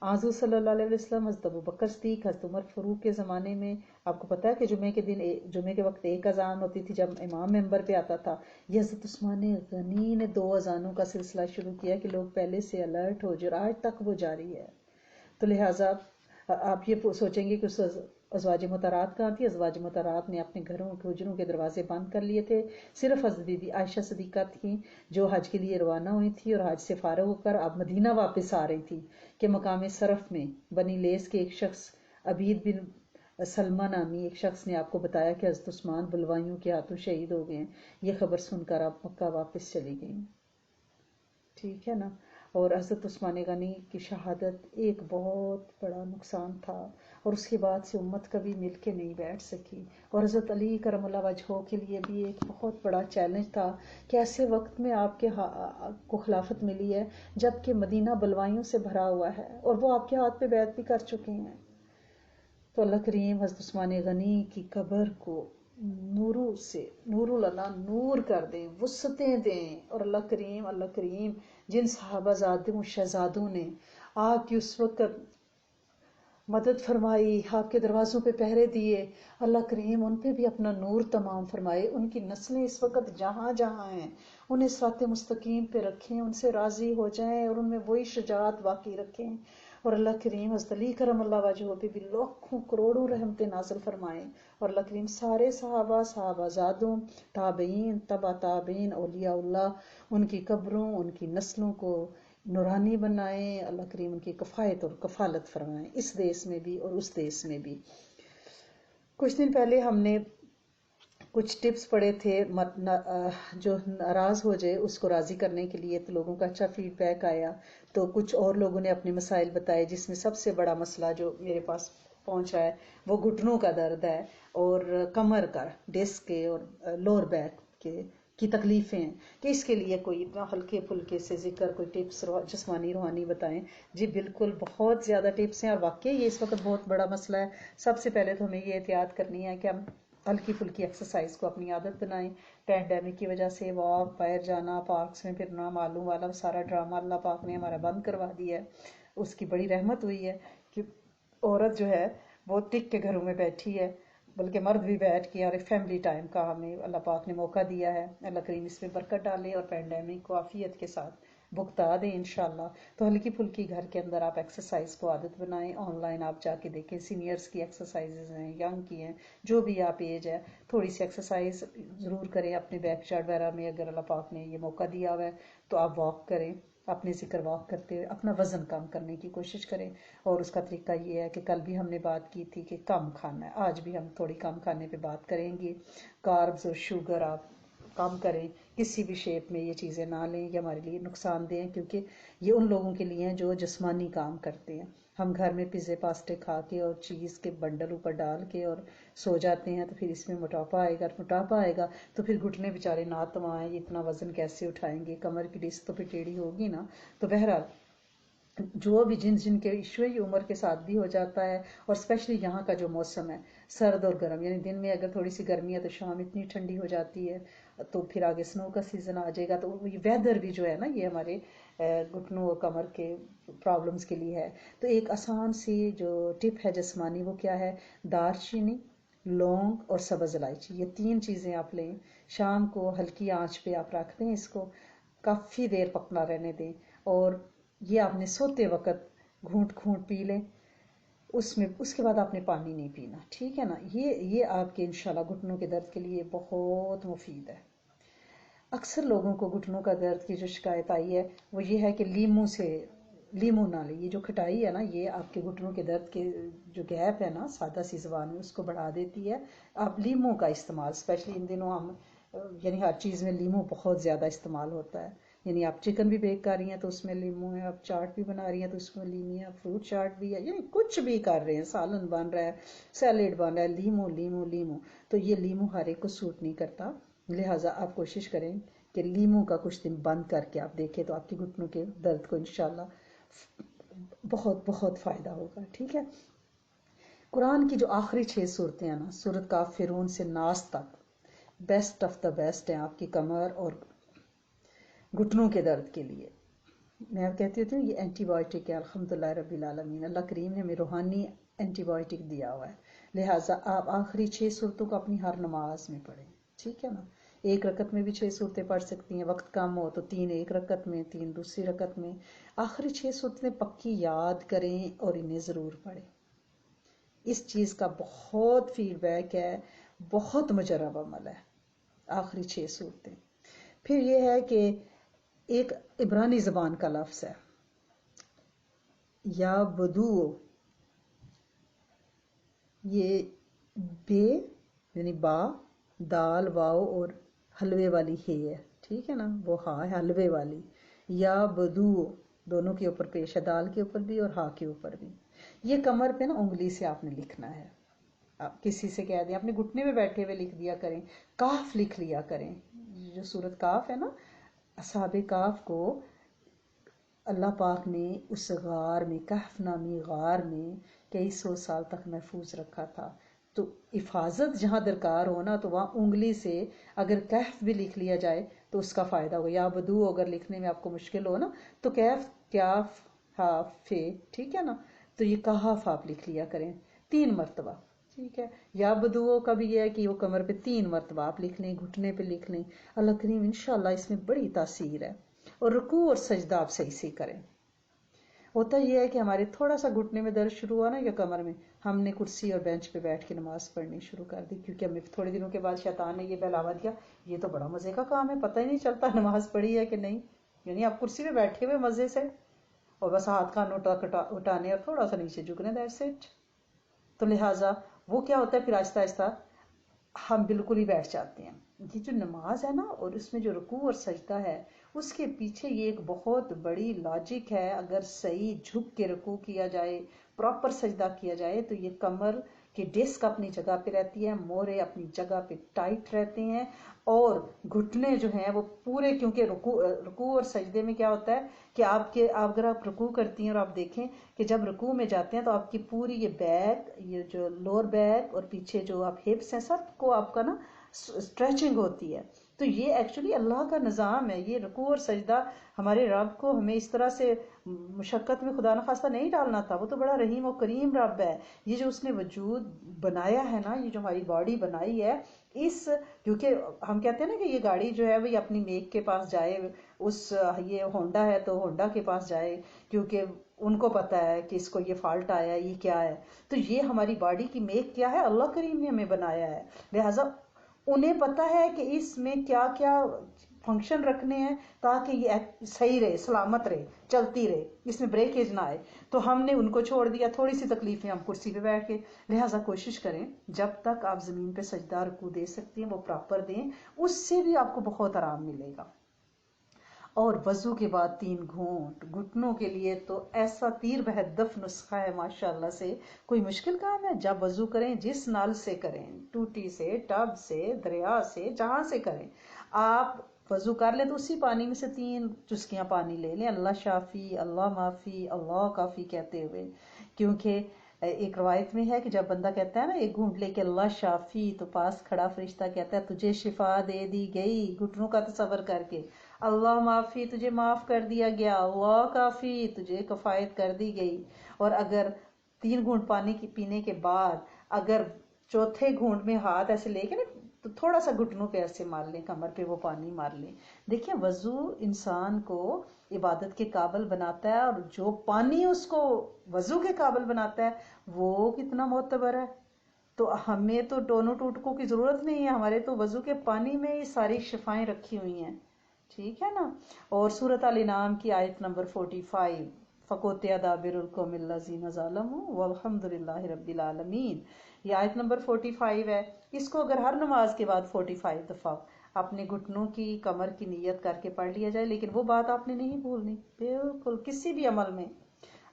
حضور صلی اللہ علیہ وسلم، حضرت ابوبکر صدیق، حضرت عمر فاروق کے زمانے میں آپ کو پتا ہے کہ جمعے کے وقت ایک اذان ہوتی تھی جب امام ممبر پہ آتا تھا۔ یہ حضرت عثمان غنی نے 2 اذانوں کا سلسلہ شروع کیا کہ لوگ پہلے سے الرٹ ہو جائے، اور آج تک وہ جاری ہے۔ تو لہٰذا آپ یہ سوچیں گے کہ اس ازواج مطہرات کہاں تھی؟ ازواج مطہرات نے اپنے گھروں کے حجروں کے دروازے بند کر لیے تھے۔ صرف حضرت بی بی عائشہ صدیقہ تھیں جو حج کے لیے روانہ ہوئی تھی اور حج سے فارغ ہو کر اب مدینہ واپس آ رہی تھی کہ مقام صرف میں بنی لیس کے ایک شخص عبید بن سلمہ نامی ایک شخص نے آپ کو بتایا کہ حضرت عثمان بلوائیوں کے ہاتھوں شہید ہو گئے ہیں۔ یہ خبر سن کر آپ مکہ واپس چلی گئیں، ٹھیک ہے نا۔ اور حضرت عثمان غنی کی شہادت ایک بہت بڑا نقصان تھا، اور اس کے بعد سے امت کبھی مل کے نہیں بیٹھ سکی۔ اور حضرت علی کرم اللہ وجہہ کے لیے بھی ایک بہت بڑا چیلنج تھا کہ ایسے وقت میں آپ کے کو خلافت ملی ہے جبکہ مدینہ بلوائیوں سے بھرا ہوا ہے، اور وہ آپ کے ہاتھ پہ بیعت بھی کر چکے ہیں۔ تو اللہ کریم حضرت عثمان غنی کی قبر کو نور اللہ نور کر دیں، وسعتیں دیں، اور اللہ کریم جن صحابہ زادوں شہزادوں نے آپ کی اس وقت مدد فرمائی، آپ کے دروازوں پہ پہرے دیے، اللہ کریم ان پہ بھی اپنا نور تمام فرمائے، ان کی نسلیں اس وقت جہاں جہاں ہیں انہیں صراط مستقیم پہ رکھیں، ان سے راضی ہو جائیں، اور ان میں وہی شجاعت باقی رکھیں۔ اور اللہ کریم حضرت علی کرم اللہ وجہہ پہ بھی لاکھوں کروڑوں رحمتیں نازل فرمائیں، اور اللہ کریم سارے صحابہ زادوں، تابعین، تبع تابعین، اولیاء اللہ، ان کی قبروں، ان کی نسلوں کو نورانی بنائیں۔ اللہ کریم ان کی کفایت اور کفالت فرمائیں، اس دیس میں بھی اور اس دیس میں بھی۔ کچھ دن پہلے ہم نے کچھ ٹپس پڑھے تھے، جو ناراض ہو جائے اس کو راضی کرنے کے لیے، تو لوگوں کا اچھا فیڈ بیک آیا۔ تو کچھ اور لوگوں نے اپنے مسائل بتائے، جس میں سب سے بڑا مسئلہ جو میرے پاس پہنچ رہا ہے، وہ گھٹنوں کا درد ہے اور کمر کا، ڈسک کے اور لور بیک کے کی تکلیفیں ہیں، کہ اس کے لیے کوئی ہلکے پھلکے سے ذکر، کوئی ٹپس جسمانی روحانی بتائیں. جی بالکل، بہت زیادہ ٹپس ہیں، اور واقعی یہ اس وقت بہت بڑا مسئلہ ہے. سب سے پہلے تو ہمیں یہ احتیاط کرنی ہے کہ ہم ہلکی پھلکی ایکسرسائز کو اپنی عادت بنائیں. پینڈیمک کی وجہ سے واک، باہر جانا، پارکس میں پھرنا، معلوم والا سارا ڈرامہ اللہ پاک نے ہمارا بند کروا دیا ہے. اس کی بڑی رحمت ہوئی ہے کہ عورت جو ہے وہ ٹک کے گھروں میں بیٹھی ہے، بلکہ مرد بھی بیٹھ کے، اور ایک فیملی ٹائم کا ہمیں اللہ پاک نے موقع دیا ہے. اللہ کریم اس میں برکت ڈالے اور پینڈیمک کو عافیت کے ساتھ بھگتا دیں انشاءاللہ. تو ہلکی پھلکی گھر کے اندر آپ ایکسرسائز کو عادت بنائیں. آن لائن آپ جا کے دیکھیں، سینئرز کی ایکسرسائزز ہیں، ینگ کی ہیں، جو بھی آپ ایج ہے، تھوڑی سی ایکسرسائز ضرور کریں. اپنے بیک یارڈ وغیرہ میں اگر اللہ پاک نے یہ موقع دیا ہوا ہے تو آپ واک کریں، اپنے ذکر واک کرتے ہوئے اپنا وزن کم کرنے کی کوشش کریں. اور اس کا طریقہ یہ ہے کہ کل بھی ہم نے بات کی تھی کہ کم کھانا ہے، آج بھی ہم تھوڑی کم کھانے پہ بات کریں گے. کاربز اور شوگر آپ کم کریں، کسی بھی شیپ میں یہ چیزیں نہ لیں، یہ ہمارے لیے نقصان دہ ہیں، کیونکہ یہ ان لوگوں کے لیے ہیں جو جسمانی کام کرتے ہیں. ہم گھر میں پیزے پاستے کھا کے اور چیز کے بنڈل اوپر ڈال کے اور سو جاتے ہیں، تو پھر اس میں موٹاپا آئے گا تو پھر گھٹنے بیچارے ناتواں ہیں، یہ اتنا وزن کیسے اٹھائیں گے، کمر کی ڈسک تو پھر ٹیڑھی ہوگی نا. تو بہرحال جو بھی جن کے ایشو ہے یہ عمر کے ساتھ بھی ہو جاتا ہے. اور اسپیشلی یہاں کا جو موسم ہے سرد اور گرم، یعنی دن میں اگر تھوڑی سی گرمی ہے تو شام اتنی ٹھنڈی ہو جاتی ہے، تو پھر آگے سنو کا سیزن آ جائے گا. تو یہ ویدر بھی جو ہے نا یہ ہمارے گھٹنوں اور کمر کے پرابلمس کے لیے ہے. تو ایک آسان سی جو ٹپ ہے جسمانی، وہ کیا ہے؟ دار چینی، لونگ اور سبز الائچی، یہ 3 چیزیں آپ لیں. شام کو ہلکی آنچ پہ آپ رکھ دیں، اس کو کافی دیر پکنا رہنے دیں، اور یہ آپ نے سوتے وقت گھونٹ گھونٹ پی لیں. اس کے بعد آپ نے پانی نہیں پینا، ٹھیک ہے نا. یہ آپ کے انشاءاللہ گھٹنوں کے درد کے لیے بہت مفید ہے. اکثر لوگوں کو گھٹنوں کا درد کی جو شکایت آئی ہے وہ یہ ہے کہ لیمو نہ لیں. یہ جو کھٹائی ہے نا یہ آپ کے گھٹنوں کے درد کے جو گیپ ہے نا سادہ سی زبان میں اس کو بڑھا دیتی ہے. آپ لیمو کا استعمال، اسپیشلی ان دنوں ہم یعنی ہر چیز میں لیمو بہت زیادہ استعمال ہوتا ہے. یعنی آپ چکن بھی بیک کر رہی ہیں تو اس میں لیمو ہے، آپ چاٹ بھی بنا رہی ہیں تو اس میں لیمو ہے، فروٹ چاٹ بھی ہے، یعنی کچھ بھی کر رہے ہیں، سالن بن رہا ہے، سیلیڈ بن رہا ہے، لیمو لیمو لیمو. تو یہ لیمو ہر ایک کو سوٹ نہیں کرتا، لہٰذا آپ کوشش کریں کہ لیمو کا کچھ دن بند کر کے آپ دیکھیں تو آپ کے گھٹنوں کے درد کو انشاءاللہ بہت بہت فائدہ ہوگا. ٹھیک ہے. قرآن کی جو آخری 6 صورتیں ہیں نا، سورت کافرون سے ناس تک، بیسٹ آف دا بیسٹ ہیں آپ کی کمر اور گھٹنوں کے درد کے لیے. میں کہتی ہوتی ہوں یہ اینٹی بایوٹک ہے، الحمدللہ رب العالمین. اللہ کریم نے ہمیں روحانی اینٹی بایوٹک دیا ہوا ہے، لہٰذا آپ آخری 6 صورتوں کو اپنی ہر نماز میں پڑھیں. ٹھیک ہے نا. ایک رکعت میں بھی 6 صورتیں پڑھ سکتی ہیں، وقت کم ہو تو 3 ایک رکعت میں، 3 دوسری رکعت میں. آخری 6 صورتیں پکی یاد کریں اور انہیں ضرور پڑھیں. اس چیز کا بہت فیڈ بیک ہے، بہت مجرب عمل ہے آخری 6 صورتیں. پھر یہ ہے کہ ایک عبرانی زبان کا لفظ ہے یا بدو، یہ بے یعنی با، دال واؤ اور حلوے والی ہے، ٹھیک ہے نا، وہ ہاں ہے حلوے والی. یا بدو دونوں کے اوپر پیش ہے، دال کے اوپر بھی اور ہاں کے اوپر بھی. یہ کمر پہ نا انگلی سے آپ نے لکھنا ہے. آپ کسی سے کہہ دیں، اپنے گھٹنے میں بیٹھے ہوئے لکھ دیا کریں، کاف لکھ لیا کریں. جو سورت کاف ہے نا، اصحاب کاف کو اللہ پاک نے اس غار میں، کہف نامی غار میں کئی 100 سال تک محفوظ رکھا تھا. تو حفاظت جہاں درکار ہونا تو وہاں انگلی سے اگر کہف بھی لکھ لیا جائے تو اس کا فائدہ ہوگا. یا بدو اگر لکھنے میں آپ کو مشکل ہو نا تو کیف، کیاف، ہاف، فے، ٹھیک ہے نا، تو یہ کہاف آپ لکھ لیا کریں 3 مرتبہ. ٹھیک ہے. یا بدو کا بھی یہ ہے کہ وہ کمر پہ 3 مرتبہ آپ لکھ لیں، گھٹنے پہ لکھ لیں. اللہ کریم انشاءاللہ اس میں بڑی تاثیر ہے. اور رکوع اور سجدہ آپ صحیح سے کریں. ہوتا یہ ہے کہ ہمارے تھوڑا سا گھٹنے میں درد شروع ہوا نا یا کمر میں، ہم نے کرسی اور بینچ پہ بیٹھ کے نماز پڑھنی شروع کر دی، کیونکہ ہمیں تھوڑے دنوں کے بعد شیطان نے یہ بہلاوا دیا یہ تو بڑا مزے کا کام ہے، پتہ ہی نہیں چلتا نماز پڑھی ہے کہ نہیں. یعنی آپ کرسی پہ بیٹھے ہوئے مزے سے اور بس ہاتھ کان اٹھانے اور تھوڑا سا نیچے جھکنے، دیٹس اٹ. تو لہٰذا وہ کیا ہوتا ہے پھر آہستہ آہستہ ہم بالکل ہی بیٹھ جاتے ہیں. یہ جو نماز ہے نا اور اس میں جو رکوع اور سجدہ ہے اس کے پیچھے یہ ایک بہت بڑی لاجک ہے. اگر صحیح جھک کے رکوع کیا جائے، پراپر سجدہ کیا جائے تو یہ کمر کی ڈسک اپنی جگہ پہ رہتی ہے، مورے اپنی جگہ پہ ٹائٹ رہتے ہیں، اور گھٹنے جو ہیں وہ پورے، کیونکہ رکوع اور سجدے میں کیا ہوتا ہے کہ آپ اگر آپ رکوع کرتی ہیں اور آپ دیکھیں کہ جب رکوع میں جاتے ہیں تو آپ کی پوری یہ بیک، یہ جو لور بیک اور پیچھے جو آپ ہپس ہیں، سب کو آپ کا نا اسٹریچنگ ہوتی ہے. تو یہ ایکچولی اللہ کا نظام ہے. یہ رکوع اور سجدہ ہمارے رب کو ہمیں اس طرح سے مشقت میں خدا نخواستہ نہیں ڈالنا تھا. وہ تو بڑا رحیم و کریم رب ہے. یہ جو اس نے وجود بنایا ہے نا، یہ جو ہماری باڈی بنائی ہے، کیونکہ ہم کہتے ہیں نا کہ یہ گاڑی جو ہے وہ اپنی میک کے پاس جائے، یہ ہونڈا ہے تو ہونڈا کے پاس جائے، کیونکہ ان کو پتا ہے کہ اس کو یہ فالٹ آیا ہے، یہ کیا ہے. تو یہ ہماری باڈی کی میک کیا ہے، اللہ کریم نے ہمیں بنایا ہے. لہٰذا انہیں پتا ہے کہ اس میں کیا کیا فنکشن رکھنے ہیں تاکہ یہ صحیح رہے، سلامت رہے، چلتی رہے، اس میں بریکیج نہ آئے. تو ہم نے ان کو چھوڑ دیا، تھوڑی سی تکلیف میں ہم کرسی پہ بیٹھ کے. لہٰذا کوشش کریں جب تک آپ زمین پہ سجدہ رکوع دے سکتے ہیں وہ پراپر دیں، اس سے بھی آپ کو بہت آرام ملے گا. اور وضو کے بعد 3 گھونٹ گھٹنوں کے لیے تو ایسا تیر بہدف نسخہ ہے ماشاءاللہ سے، کوئی مشکل کام ہے. جب وضو کریں جس نال سے کریں، ٹوٹی سے، ٹب سے، دریا سے، جہاں سے کریں، آپ وضو کر لیں تو اسی پانی میں سے 3 چسکیاں پانی لے لیں، اللہ شافی، اللہ معافی، اللہ کافی کہتے ہوئے. کیونکہ ایک روایت میں ہے کہ جب بندہ کہتا ہے نا ایک گھونٹ لے کے اللہ شافی، تو پاس کھڑا فرشتہ کہتا ہے تجھے شفا دے دی گئی. گھٹنوں کا تصور کر کے، اللہ معافی، تجھے معاف کر دیا گیا، اللہ کافی، تجھے کفایت کر دی گئی. اور اگر 3 گھونٹ پانی کی پینے کے بعد اگر چوتھے گھونٹ میں ہاتھ ایسے لے کے نا تو تھوڑا سا گھٹنوں پہ ایسے مار لیں، کمر پہ وہ پانی مار لیں. دیکھیں وضو انسان کو عبادت کے قابل بناتا ہے، اور جو پانی اس کو وضو کے قابل بناتا ہے وہ کتنا معتبر ہے. تو ہمیں تو ٹونو ٹوٹکوں کی ضرورت نہیں ہے، ہمارے تو وضو کے پانی میں ہی ساری شفائیں رکھی ہوئی ہیں. ٹھیک ہے نا. اور سورۃ الانعام کی آیت نمبر 45، فَقُطِعَ دَابِرُ الْقَوْمِ الَّذِينَ ظَلَمُوا وَالْحَمْدُ لِلَّهِ رَبِّ الْعَالَمِينَ. یہ آیت نمبر 45 ہے. اس کو اگر ہر نماز کے بعد 45 دفعہ اپنے گھٹنوں کی، کمر کی نیت کر کے پڑھ لیا جائے، لیکن وہ بات آپ نے نہیں بھولنی بالکل کسی بھی عمل میں.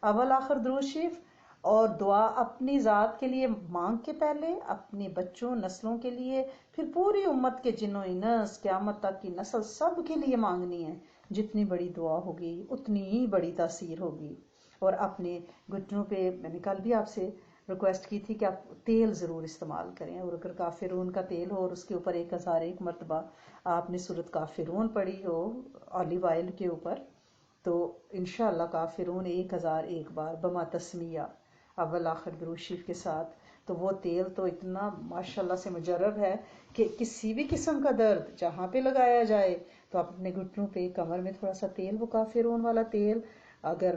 اول آخر درود شریف اور دعا اپنی ذات کے لیے مانگ کے پہلے، اپنے بچوں، نسلوں کے لیے، پھر پوری امت کے جن و انس، قیامت تک کی نسل، سب کے لیے مانگنی ہے. جتنی بڑی دعا ہوگی اتنی ہی بڑی تاثیر ہوگی. اور اپنے گھٹنوں پہ میں نے کل بھی آپ سے ریکویسٹ کی تھی کہ آپ تیل ضرور استعمال کریں، اور اگر کافرون کا تیل ہو اور اس کے اوپر 1001 مرتبہ آپ نے سورۃ کافرون پڑھی ہو آلیو آئل کے اوپر، تو انشاءاللہ کافرون 1001 بار بما تسمیہ اول آخر درود شریف کے ساتھ، تو وہ تیل تو اتنا ماشاءاللہ سے مجرب ہے کہ کسی بھی قسم کا درد جہاں پہ لگایا جائے تو آپ اپنے گھٹنوں پہ کمر میں تھوڑا سا تیل، وہ کافرون والا تیل، اگر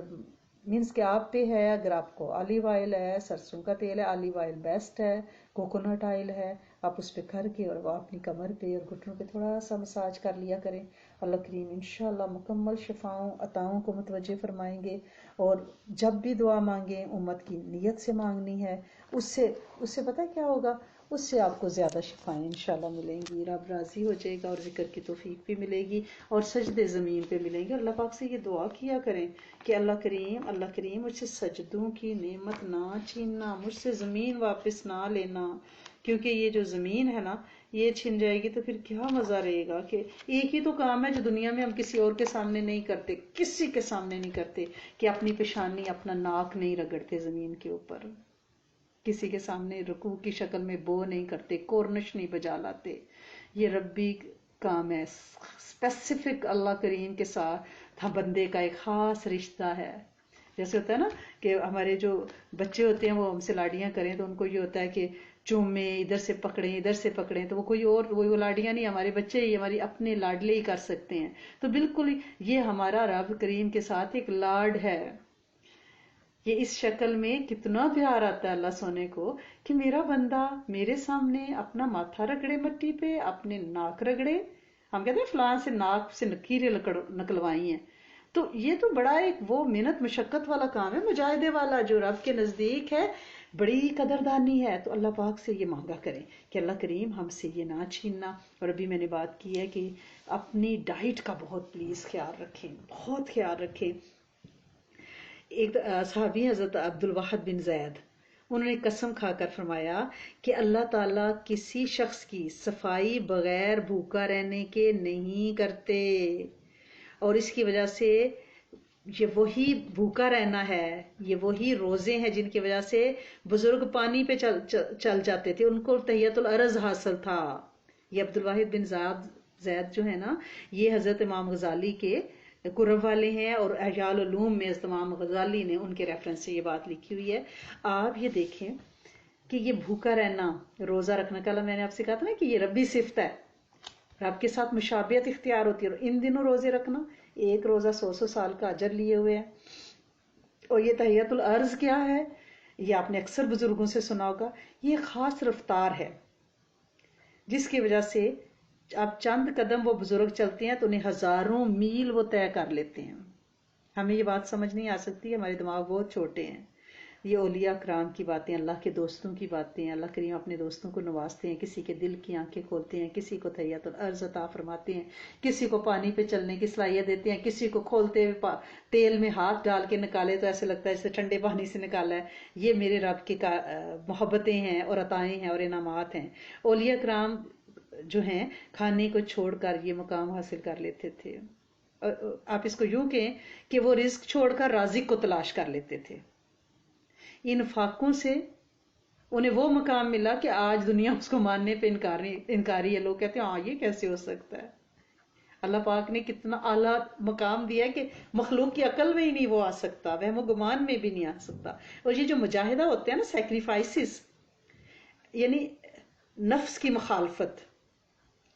مینس کہ آپ پہ ہے، اگر آپ کو آلیو آئل ہے، سرسوں کا تیل ہے، آلیو آئل بیسٹ ہے، کوکونٹ آئل ہے، آپ اس پہ کر کے اور وہ اپنی کمر پہ اور گھٹنوں پہ تھوڑا سا مساج کر لیا کریں. اللہ کریم انشاءاللہ مکمل شفاؤں عطاؤں کو متوجہ فرمائیں گے. اور جب بھی دعا مانگیں امت کی نیت سے مانگنی ہے، اس سے پتہ کیا ہوگا، اس سے آپ کو زیادہ شفائیں انشاءاللہ ملیں گی، رب راضی ہو جائے گا، اور ذکر کی توفیق بھی ملے گی، اور سجدے زمین پہ ملیں گے. اللہ پاک سے یہ دعا کیا کریں کہ اللہ کریم مجھ سے سجدوں کی نعمت نہ چھیننا، مجھ سے زمین واپس نہ لینا. کیونکہ یہ جو زمین ہے نا، یہ چھن جائے گی تو پھر کیا مزہ رہے گا. کہ ایک ہی تو کام ہے جو دنیا میں ہم کسی اور کے سامنے نہیں کرتے، کسی کے سامنے نہیں کرتے، کہ اپنی پیشانی، اپنا ناک نہیں رگڑتے زمین کے اوپر، کسی کے سامنے رکوع کی شکل میں بو نہیں کرتے، کورنش نہیں بجا لاتے. یہ ربی کام ہے، اسپیسیفک اللہ کریم کے ساتھ بندے کا ایک خاص رشتہ ہے. جیسے ہوتا ہے نا کہ ہمارے جو بچے ہوتے ہیں وہ ہم سے لاڈیاں کریں تو ان کو یہ ہوتا ہے کہ چومیں، ادھر سے پکڑیں، تو وہ کوئی اور وہ لاڈیاں نہیں، ہمارے بچے ہی ہماری اپنے لاڈلے ہی کر سکتے ہیں. تو بالکل یہ ہمارا رب کریم کے ساتھ ایک لاڈ ہے. یہ اس شکل میں کتنا پیار آتا ہے اللہ سونے کو کہ میرا بندہ میرے سامنے اپنا ماتھا رگڑے مٹی پہ، اپنے ناک رگڑے. ہم کہتے ہیں فلاں سے ناک سے نکیریں نکلوائی ہیں. تو یہ تو بڑا ایک وہ محنت مشقت والا کام ہے، مجاہدے والا، جو رب کے نزدیک ہے بڑی قدردانی ہے. تو اللہ پاک سے یہ مانگا کریں کہ اللہ کریم ہم سے یہ نہ چھیننا. اور ابھی میں نے بات کی ہے کہ اپنی ڈائٹ کا بہت پلیز خیال رکھیں، بہت خیال رکھیں. ایک صحابی حضرت عبد الواحد بن زید، انہوں نے قسم کھا کر فرمایا کہ اللہ تعالیٰ کسی شخص کی صفائی بغیر بھوکا رہنے کے نہیں کرتے، اور اس کی وجہ سے یہ وہی بھوکا رہنا ہے، یہ وہی روزے ہیں جن کی وجہ سے بزرگ پانی پہ چل جاتے تھے، ان کو تحیت الارض حاصل تھا۔ یہ عبد الواحد بن زید جو ہے نا، یہ حضرت امام غزالی کے قرب والے ہیں، اور احیاء العلوم میں حضرت امام غزالی نے ان کے ریفرنس سے یہ بات لکھی ہوئی ہے۔ آپ یہ دیکھیں کہ یہ بھوکا رہنا، روزہ رکھنا، کل میں نے آپ سے کہا تھا نا کہ یہ ربی صفت ہے، رب کے ساتھ مشابہت اختیار ہوتی ہے، اور ان دنوں روزے رکھنا، ایک روزہ 100 سال کا اجر لیے ہوئے ہیں۔ اور یہ تحیت الارض کیا ہے، یہ آپ نے اکثر بزرگوں سے سنا ہوگا، یہ خاص رفتار ہے جس کی وجہ سے اب چند قدم وہ بزرگ چلتے ہیں تو انہیں ہزاروں میل وہ طے کر لیتے ہیں۔ ہمیں یہ بات سمجھ نہیں آ سکتی، ہمارے دماغ بہت چھوٹے ہیں۔ یہ اولیاء کرام کی باتیں، اللہ کے دوستوں کی باتیں ہیں، اللہ کریم اپنے دوستوں کو نوازتے ہیں، کسی کے دل کی آنکھیں کھولتے ہیں، کسی کو تحیت الارض عطا فرماتے ہیں، کسی کو پانی پہ چلنے کی صلاحیت دیتے ہیں، کسی کو کھولتے ہوئے تیل میں ہاتھ ڈال کے نکالے تو ایسے لگتا ہے جیسے ٹھنڈے پانی سے نکالا ہے۔ یہ میرے رب کی محبتیں ہیں اور عطائیں ہیں اور انعامات ہیں۔ اولیاء کرام جو ہیں کھانے کو چھوڑ کر یہ مقام حاصل کر لیتے تھے۔ آپ اس کو یوں کہیں کہ وہ رزق چھوڑ کر رازق کو تلاش کر لیتے تھے۔ ان فاقوں سے انہیں وہ مقام ملا کہ آج دنیا اس کو ماننے پہ انکاری ہے۔ لوگ کہتے ہیں ہاں یہ کیسے ہو سکتا ہے؟ اللہ پاک نے کتنا اعلیٰ مقام دیا ہے کہ مخلوق کی عقل میں ہی نہیں وہ آ سکتا، وہم و گمان میں بھی نہیں آ سکتا۔ اور یہ جو مجاہدہ ہوتے ہیں نا، سیکریفائسز، یعنی نفس کی مخالفت،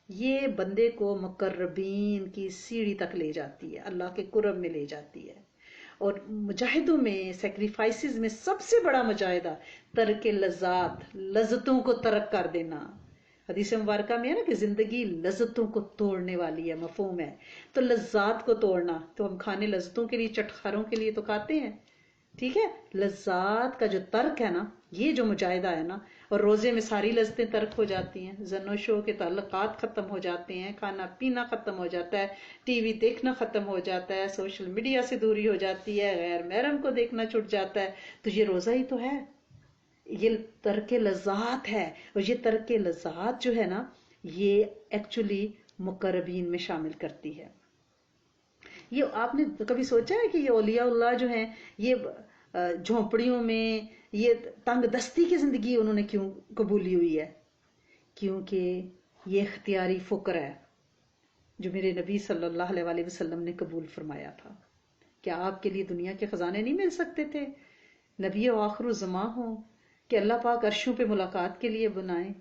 یہ بندے کو مقربین کی سیڑھی تک لے جاتی ہے، اللہ کے قرب میں لے جاتی ہے۔ اور مجاہدوں میں، سیکریفائسز میں سب سے بڑا مجاہدہ ترک لذات، لذتوں کو ترک کر دینا۔ حدیث مبارکہ میں ہے نا کہ زندگی لذتوں کو توڑنے والی ہے، مفہوم ہے۔ تو لذات کو توڑنا، تو ہم کھانے لذتوں کے لیے، چٹخاروں کے لیے تو کھاتے ہیں، ٹھیک ہے، لذات کا جو ترک ہے نا، یہ جو مجاہدہ ہے نا، اور روزے میں ساری لذتیں ترک ہو جاتی ہیں، زن و شو کے تعلقات ختم ہو جاتے ہیں، کھانا پینا ختم ہو جاتا ہے، ٹی وی دیکھنا ختم ہو جاتا ہے، سوشل میڈیا سے دوری ہو جاتی ہے، غیر محرم کو دیکھنا چھٹ جاتا ہے، تو یہ روزہ ہی تو ہے، یہ ترک لذات ہے۔ اور یہ ترک لذات جو ہے نا، یہ ایکچولی مقربین میں شامل کرتی ہے۔ یہ آپ نے کبھی سوچا ہے کہ یہ اولیاء اللہ جو ہیں، یہ جھونپڑیوں میں، یہ تنگ دستی کی زندگی انہوں نے کیوں قبولی ہوئی ہے؟ کیونکہ یہ اختیاری فقر ہے جو میرے نبی صلی اللہ علیہ وآلہ وسلم نے قبول فرمایا تھا۔ کیا آپ کے لیے دنیا کے خزانے نہیں مل سکتے تھے؟ نبی و آخر الزماں ہوں کہ اللہ پاک عرشوں پہ ملاقات کے لیے بنائیں،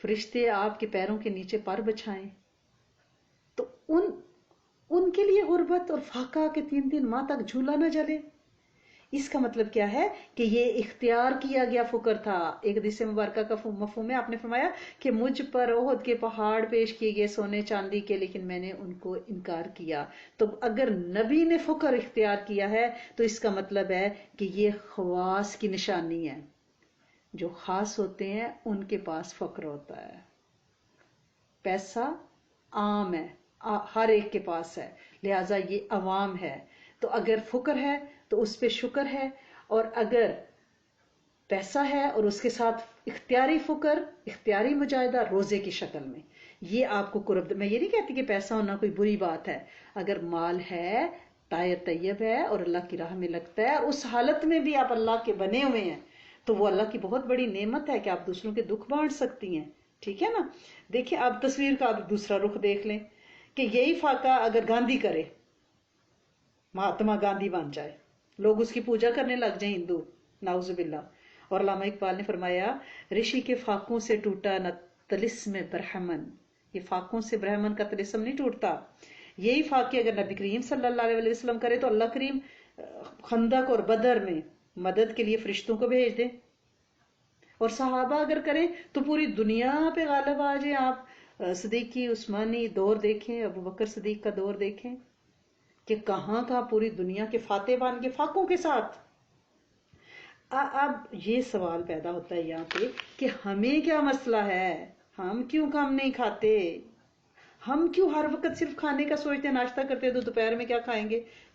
فرشتے آپ کے پیروں کے نیچے پر بچھائیں، تو ان کے لیے غربت اور فاقہ کے 3 ماہ تک جھولا نہ جلے۔ اس کا مطلب کیا ہے کہ یہ اختیار کیا گیا فقر تھا۔ ایک حدیث مبارکہ کا مفہوم ہے، آپ نے فرمایا کہ مجھ پر احد کے پہاڑ پیش کیے گئے سونے چاندی کے، لیکن میں نے ان کو انکار کیا۔ تو اگر نبی نے فقر اختیار کیا ہے تو اس کا مطلب ہے کہ یہ خواص کی نشانی ہے، جو خاص ہوتے ہیں ان کے پاس فقر ہوتا ہے۔ پیسہ عام ہے، ہر ایک کے پاس ہے، لہٰذا یہ عوام ہے۔ تو اگر فقر ہے تو اس پہ شکر ہے، اور اگر پیسہ ہے اور اس کے ساتھ اختیاری فقر، اختیاری مجاہدہ روزے کی شکل میں، یہ آپ کو قرب۔ میں یہ نہیں کہتی کہ پیسہ ہونا کوئی بری بات ہے، اگر مال ہے، طاہر طیب ہے اور اللہ کی راہ میں لگتا ہے، اور اس حالت میں بھی آپ اللہ کے بنے ہوئے ہیں، تو وہ اللہ کی بہت بڑی نعمت ہے کہ آپ دوسروں کے دکھ بانٹ سکتی ہیں، ٹھیک ہے نا۔ دیکھیں آپ تصویر کا آپ دوسرا رخ دیکھ لیں کہ یہی فاقہ اگر گاندھی کرے، مہاتما گاندھی بن جائے، لوگ اس کی پوجا کرنے لگ جائیں، ہندو، نعوذ باللہ۔ اور علامہ اقبال نے فرمایا، رشی کے فاقوں سے ٹوٹا نہ طلسم برہمن، یہ فاقوں سے برہمن کا طلسم نہیں ٹوٹتا۔ یہی فاقے اگر نبی کریم صلی اللہ علیہ وسلم کرے تو اللہ کریم خندق اور بدر میں مدد کے لیے فرشتوں کو بھیج دیں، اور صحابہ اگر کریں تو پوری دنیا پہ غالب آ جائیں۔ آپ صدیقی عثمانی دور دیکھیں، ابو بکر صدیق کا دور دیکھیں کہ کہاں کہاں پوری دنیا کے فاتح بن کے فاقوں کے ساتھ۔ اب یہ سوال پیدا ہوتا ہے یہاں پہ کہ ہمیں کیا مسئلہ ہے، ہم کیوں کم نہیں کھاتے، ہم کیوں ہر وقت صرف کھانے کا سوچتے ہیں، ناشتہ کرتے ہیں تو دوپہر میں کیا کھائیں گے،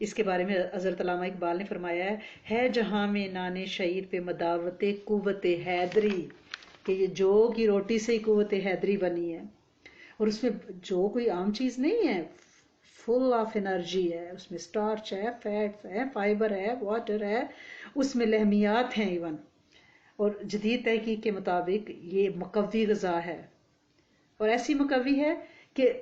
اس کے بارے میں حضرت علامہ اقبال نے فرمایا ہے جہاں میں نان شعیر پہ مداوت قوت حیدری، کہ یہ جو کی روٹی سے ہی قوت حیدری بنی ہے، اور اس میں جو کوئی عام چیز نہیں ہے، فل آف انرجی ہے، اس میں سٹارچ ہے، فیٹس ہے، فائبر ہے، واٹر ہے، اس میں لہمیات ہیں ایون، اور جدید تحقیق کے مطابق یہ مقوی غذا ہے، اور ایسی مقوی ہے کہ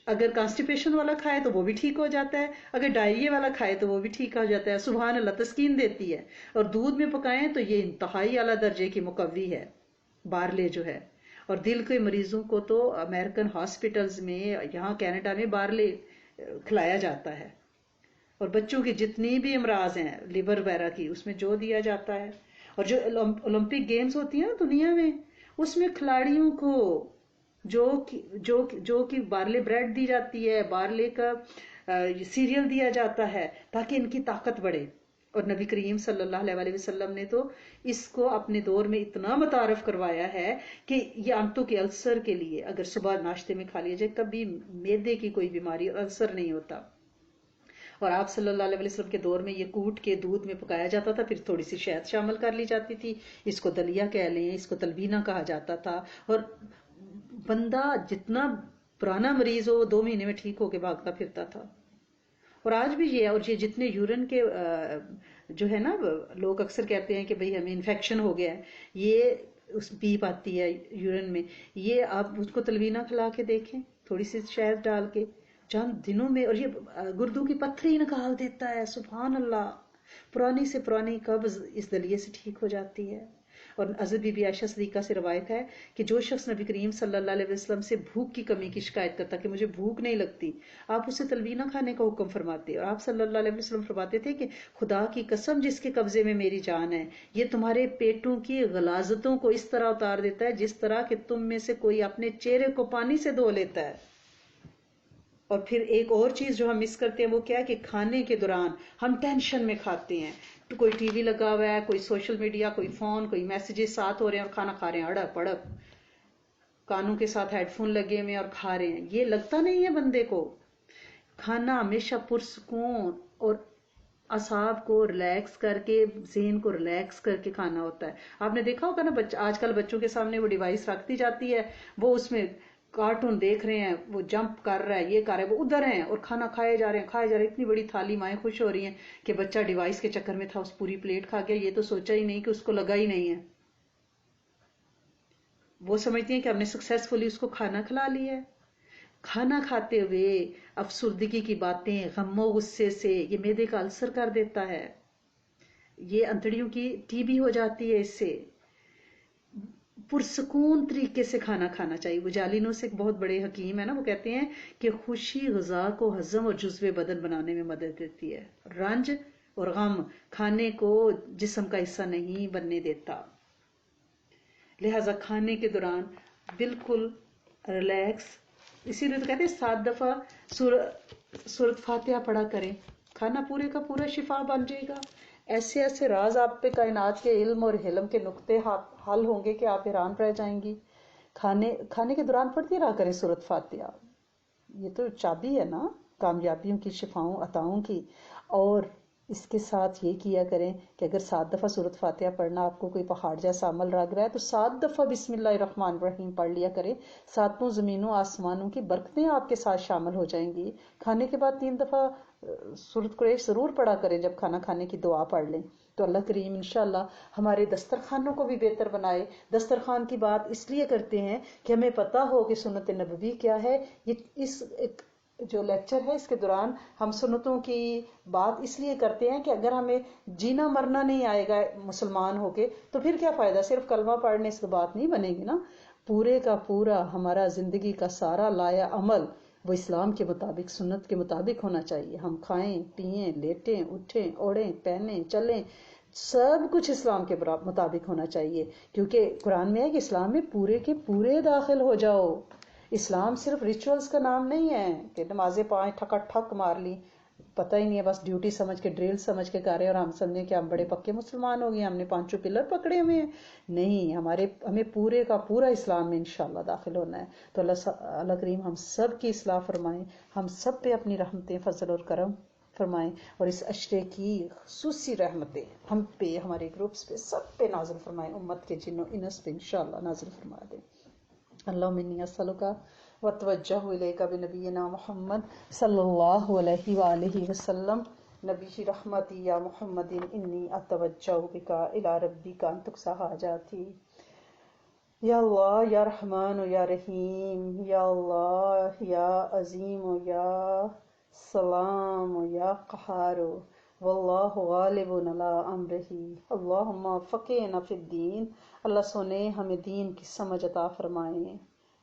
اگر کانسٹیپیشن والا کھائے تو وہ بھی ٹھیک ہو جاتا ہے، اگر ڈائیے والا کھائے تو وہ بھی ٹھیک ہو جاتا ہے، سبحان اللہ تسکین دیتی ہے، اور دودھ میں پکائیں تو یہ انتہائی اعلیٰ درجے کی مقوی ہے بارلے جو ہے، اور دل کے مریضوں کو تو امریکن ہاسپٹلز میں، یہاں کینیڈا میں بارلے کھلایا جاتا ہے، اور بچوں کی جتنی بھی امراض ہیں لیور وغیرہ کی اس میں جو دیا جاتا ہے، اور جو اولمپک گیمز ہوتی ہیں نا دنیا میں، اس میں کھلاڑیوں کو جو کہ بارلے بریڈ دی جاتی ہے، بارلے کا سیریل دیا جاتا ہے تاکہ ان کی طاقت بڑھے، اور نبی کریم صلی اللہ علیہ وسلم نے تو اس کو اپنے دور میں اتنا متعارف کروایا ہے کہ یہ آنتوں کے السر کے لیے اگر صبح ناشتے میں کھا لیا جائے، کبھی معدے کی کوئی بیماری اور السر نہیں ہوتا، اور آپ صلی اللہ علیہ وسلم کے دور میں یہ کوٹ کے دودھ میں پکایا جاتا تھا، پھر تھوڑی سی شہد شامل کر لی جاتی تھی، اس کو دلیا کہہ لیں، اس کو تلبینہ کہا جاتا تھا، اور بندہ جتنا پرانا مریض ہو وہ 2 مہینے میں ٹھیک ہو کے بھاگتا پھرتا تھا، اور آج بھی یہ، اور یہ جتنے یورین کے جو ہے نا، لوگ اکثر کہتے ہیں کہ بھئی ہمیں انفیکشن ہو گیا ہے، یہ اس پیپ آتی ہے یورین میں، یہ آپ اس کو تلبینہ کھلا کے دیکھیں تھوڑی سی شہد ڈال کے، چند دنوں میں، اور یہ گردوں کی پتھری نکال دیتا ہے، سبحان اللہ، پرانی سے پرانی قبض اس دلیے سے ٹھیک ہو جاتی ہے، اور حضرت بی بی عائشہ صدیقہ سے روایت ہے کہ جو شخص نبی کریم صلی اللہ علیہ وسلم سے بھوک کی کمی کی شکایت کرتا کہ مجھے بھوک نہیں لگتی، آپ اسے تلبینہ کھانے کا حکم فرماتے، اور آپ صلی اللہ علیہ وسلم فرماتے تھے کہ خدا کی قسم جس کے قبضے میں میری جان ہے، یہ تمہارے پیٹوں کی غلاظتوں کو اس طرح اتار دیتا ہے جس طرح کہ تم میں سے کوئی اپنے چہرے کو پانی سے دھو لیتا ہے۔ اور پھر ایک اور چیز جو ہم مس کرتے ہیں وہ کیا ہے کہ کھانے کے دوران ہم ٹینشن میں کھاتے ہیں، تو کوئی ٹی وی لگا ہوا ہے، کوئی سوشل میڈیا، کوئی فون، کوئی میسیجز ساتھ ہو رہے ہیں اور کھانا کھا رہے ہیں اڑپ اڑپ، کانوں کے ساتھ ہیڈ فون لگے ہوئے اور کھا رہے ہیں، یہ لگتا نہیں ہے بندے کو۔ کھانا ہمیشہ پرسکون اور اعصاب کو ریلیکس کر کے، ذہن کو ریلیکس کر کے کھانا ہوتا ہے۔ آپ نے دیکھا ہوگا نا، آج کل بچوں کے سامنے وہ ڈیوائس رکھ دی جاتی ہے، وہ اس میں کارٹون دیکھ رہے ہیں، وہ جمپ کر رہا ہے، یہ کر رہا ہے، وہ ادھر ہیں اور کھانا کھائے جا رہے ہیں کھائے جا رہے ہیں، اتنی بڑی تھالی، مائیں خوش ہو رہی ہیں کہ بچہ ڈیوائس کے چکر میں تھا، اس پوری پلیٹ کھا گیا، یہ تو سوچا ہی نہیں کہ اس کو لگا ہی نہیں ہے، وہ سمجھتی ہیں کہ ہم نے سکسیسفلی اس کو کھانا کھلا لیا ہے۔ کھانا کھاتے ہوئے افسردگی کی باتیں، غم و غصے سے یہ معدے کا السر کر دیتا ہے، یہ انتڑیوں کی ٹی بی ہو جاتی ہے، اس سے پرسکون طریقے سے کھانا کھانا چاہیے۔ وہ جالینو سے ایک بہت بڑے حکیم ہے نا، وہ کہتے ہیں کہ خوشی غذا کو ہضم اور جزو بدن بنانے میں مدد دیتی ہے، رنج اور غم کھانے کو جسم کا حصہ نہیں بننے دیتا، لہذا کھانے کے دوران بالکل ریلیکس، اسی لیے تو کہتے ہیں 7 دفعہ سورۃ فاتحہ پڑھا کریں، کھانا پورے کا پورا شفا بن جائے گا۔ ایسے ایسے راز آپ پہ کائنات کے علم اور حلم کے نقطے حل ہوں گے کہ آپ حیران رہ جائیں گی۔ کھانے کے دوران پڑھتی رہا کریں سورۃ فاتحہ، یہ تو چابی ہے نا کامیابیوں کی، شفاؤں عطاؤں کی۔ اور اس کے ساتھ یہ کیا کریں کہ اگر 7 دفعہ سورۃ فاتحہ پڑھنا آپ کو کوئی پہاڑ جیسا عمل لگ رہا ہے تو 7 دفعہ بسم اللہ الرحمن الرحیم پڑھ لیا کریں، 7 زمینوں آسمانوں کی برکتیں آپ کے ساتھ شامل ہو جائیں گی۔ کھانے کے بعد 3 دفعہ سورۃ قریش ضرور پڑھا کریں، جب کھانا کھانے کی دعا پڑھ لیں تو اللہ کریم انشاءاللہ ہمارے دسترخوانوں کو بھی بہتر بنائے۔ دسترخوان کی بات اس لیے کرتے ہیں کہ ہمیں پتہ ہو کہ سنت نبوی کیا ہے۔ یہ اس جو لیکچر ہے اس کے دوران ہم سنتوں کی بات اس لیے کرتے ہیں کہ اگر ہمیں جینا مرنا نہیں آئے گا مسلمان ہو کے تو پھر کیا فائدہ، صرف کلمہ پڑھنے سے بات نہیں بنے گی نا، پورے کا پورا ہمارا زندگی کا سارا لایا عمل وہ اسلام کے مطابق، سنت کے مطابق ہونا چاہیے۔ ہم کھائیں پیئیں لیٹیں اٹھیں اوڑھیں پہنیں چلیں، سب کچھ اسلام کے مطابق ہونا چاہیے، کیونکہ قرآن میں ہے کہ اسلام میں پورے کے پورے داخل ہو جاؤ۔ اسلام صرف ریچولز کا نام نہیں ہے کہ نمازیں 5 ٹھکا ٹھک مار لی، پتہ ہی نہیں ہے، بس ڈیوٹی سمجھ کے ڈریل سمجھ کے کر رہے ہیں اور ہم سمجھیں کہ ہم بڑے پکے مسلمان ہو گئے، ہم نے 5 پلر پکڑے ہوئے ہیں۔ نہیں، ہمیں پورے کا پورا اسلام میں انشاءاللہ داخل ہونا ہے۔ تو اللہ کریم ہم سب کی اصلاح فرمائیں، ہم سب پہ اپنی رحمتیں فضل اور کرم فرمائیں، اور اس عشرے کی خصوصی رحمتیں ہم پہ، ہمارے گروپس پہ، سب پہ نازل فرمائیں، امت کے جن و انس پہ انشاءاللہ نازل فرما دیں۔ اللہم انی اسألک واتوجہ الیک بنبینا محمد صلی اللہ علیہ وآلہ وسلم، نبی رحمتی یا محمد انی اتوجہ بک الی ربک ان تقضی حاجاتی۔ یا اللہ یا رحمان یا رحیم، یا اللہ یا عظیم یا سلام یا قہار، واللہ غالب علی امرہ، اللہم فقہنا فی الدین۔ اللہ سونے ہمیں دین کی سمجھ عطا فرمائیں،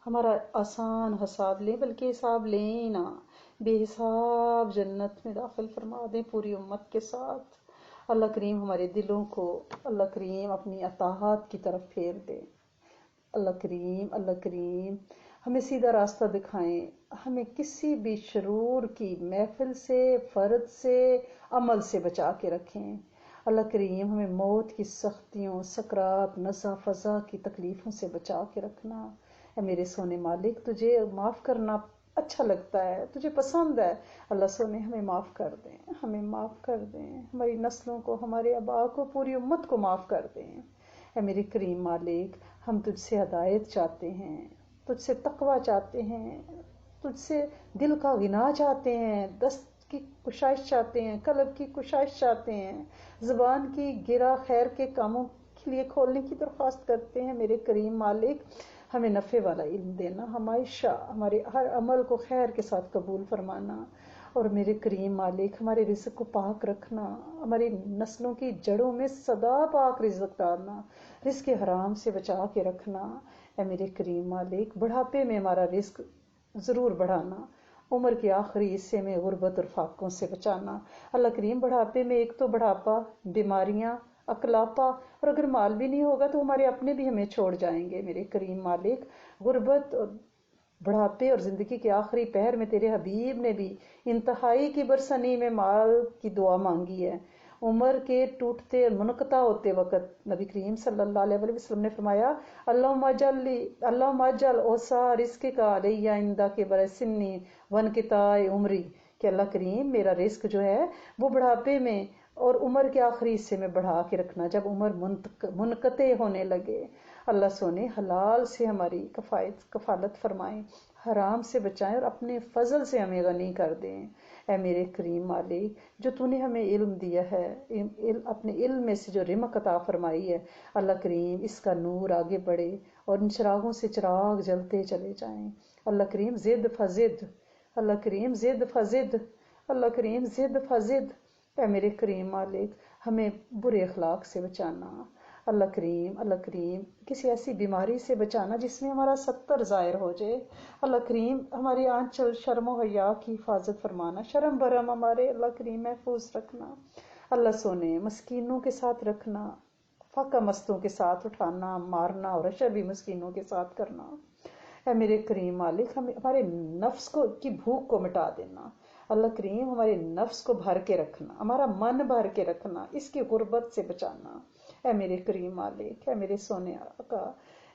ہمارا آسان حساب لیں بلکہ حساب لیں نہ، بے حساب جنت میں داخل فرما دیں پوری امت کے ساتھ۔ اللہ کریم ہمارے دلوں کو اللہ کریم اپنی اطاعت کی طرف پھیر دے۔ اللہ کریم ہمیں سیدھا راستہ دکھائیں، ہمیں کسی بھی شرور کی محفل سے، فرد سے، عمل سے بچا کے رکھیں۔ اللہ کریم ہمیں موت کی سختیوں، سکرات، نزع فضا کی تکلیفوں سے بچا کے رکھنا۔ اے میرے سونے مالک، تجھے معاف کرنا اچھا لگتا ہے، تجھے پسند ہے، اللہ سونے ہمیں معاف کر دیں، ہمیں معاف کر دیں، ہماری نسلوں کو، ہمارے آباء کو، پوری امت کو معاف کر دیں۔ اے میرے کریم مالک، ہم تجھ سے ہدایت چاہتے ہیں، تجھ سے تقوی چاہتے ہیں، تجھ سے دل کا غنا چاہتے ہیں، دست کی کشائش چاہتے ہیں، قلب کی کشائش چاہتے ہیں، زبان کی گرہ خیر کے کاموں کے لیے کھولنے کی درخواست کرتے ہیں۔ میرے کریم مالک، ہمیں نفع والا علم دینا، ہمیشہ ہمارے ہر عمل کو خیر کے ساتھ قبول فرمانا، اور میرے کریم مالک ہمارے رزق کو پاک رکھنا، ہماری نسلوں کی جڑوں میں سدا پاک رزق ڈالنا، رزق حرام سے بچا کے رکھنا۔ اے میرے کریم مالک، بڑھاپے میں ہمارا رزق ضرور بڑھانا، عمر کے آخری حصے میں غربت اور فاقوں سے بچانا۔ اللہ کریم بڑھاپے میں ایک تو بڑھاپا، بیماریاں، اکلاپا، اور اگر مال بھی نہیں ہوگا تو ہمارے اپنے بھی ہمیں چھوڑ جائیں گے۔ میرے کریم مالک، غربت اور بڑھاپے اور زندگی کے آخری پہر میں تیرے حبیب نے بھی انتہائی کی برسنی میں مال کی دعا مانگی ہے۔ عمر کے ٹوٹتے اور منقطع ہوتے وقت نبی کریم صلی اللہ علیہ وسلم نے فرمایا، اللہم اجعل اوسع رزقک علی عندک برسنی وانقطاع عمری، کہ اللہ کریم میرا رزق جو ہے وہ بڑھاپے میں اور عمر کے آخری حصے میں بڑھا کے رکھنا، جب عمر منقطع ہونے لگے۔ اللہ سونے حلال سے ہماری کفالت فرمائیں، حرام سے بچائیں، اور اپنے فضل سے ہمیں غنی کر دیں۔ اے میرے کریم مالک، جو تو نے ہمیں علم دیا ہے، اپنے علم میں سے جو رمق عطا فرمائی ہے، اللہ کریم اس کا نور آگے بڑھے اور ان چراغوں سے چراغ جلتے چلے جائیں۔ اللہ کریم زد فزد، اللہ کریم زد فزد، اللہ کریم زد فزد۔ اے میرے کریم مالک، ہمیں برے اخلاق سے بچانا، اللہ کریم کسی ایسی بیماری سے بچانا جس میں ہمارا 70 ظاہر ہو جائے۔ اللہ کریم ہماری آنچل شرم و حیا کی حفاظت فرمانا، شرم برم ہمارے اللہ کریم محفوظ رکھنا۔ اللہ سونے مسکینوں کے ساتھ رکھنا، فاقہ مستوں کے ساتھ اٹھانا، مارنا اور عشر بھی مسکینوں کے ساتھ کرنا۔ اے میرے کریم مالک، ہمارے نفس کی بھوک کو مٹا دینا، اللہ کریم ہمارے نفس کو بھر کے رکھنا، ہمارا من بھر کے رکھنا، اس کی غربت سے بچانا۔ اے میرے کریم مالک، اے میرے سونے آقا،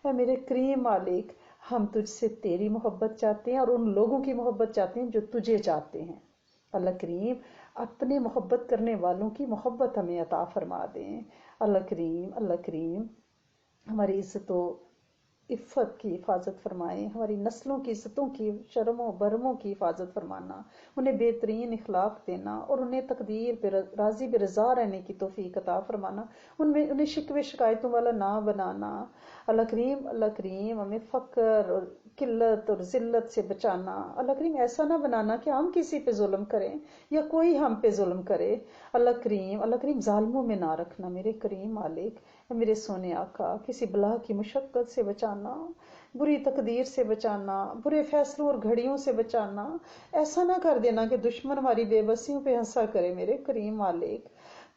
اے میرے کریم مالک، ہم تجھ سے تیری محبت چاہتے ہیں اور ان لوگوں کی محبت چاہتے ہیں جو تجھے چاہتے ہیں۔ اللہ کریم اپنے محبت کرنے والوں کی محبت ہمیں عطا فرما دیں۔ اللہ کریم ہماری عزت و عفت کی حفاظت فرمائیں، ہماری نسلوں کی عزتوں کی، شرم و برموں کی حفاظت فرمانا، انہیں بہترین اخلاق دینا اور انہیں تقدیر پہ راضی بے رضا رہنے کی توفیق عطا فرمانا، انہیں شکوے شکایتوں والا نہ بنانا۔ اللہ کریم ہمیں فقر اور قلت اور ذلت سے بچانا، اللہ کریم ایسا نہ بنانا کہ ہم کسی پہ ظلم کریں یا کوئی ہم پہ ظلم کرے۔ اللہ کریم ظالموں میں نہ رکھنا، میرے کریم مالک، میرے سونے آقا، کسی بلا کی مشقت سے بچانا، بری تقدیر سے بچانا، برے فیصلوں اور گھڑیوں سے بچانا۔ ایسا نہ کر دینا کہ دشمن ہماری بے بسیوں پہ ہنسا کرے۔ میرے کریم مالک،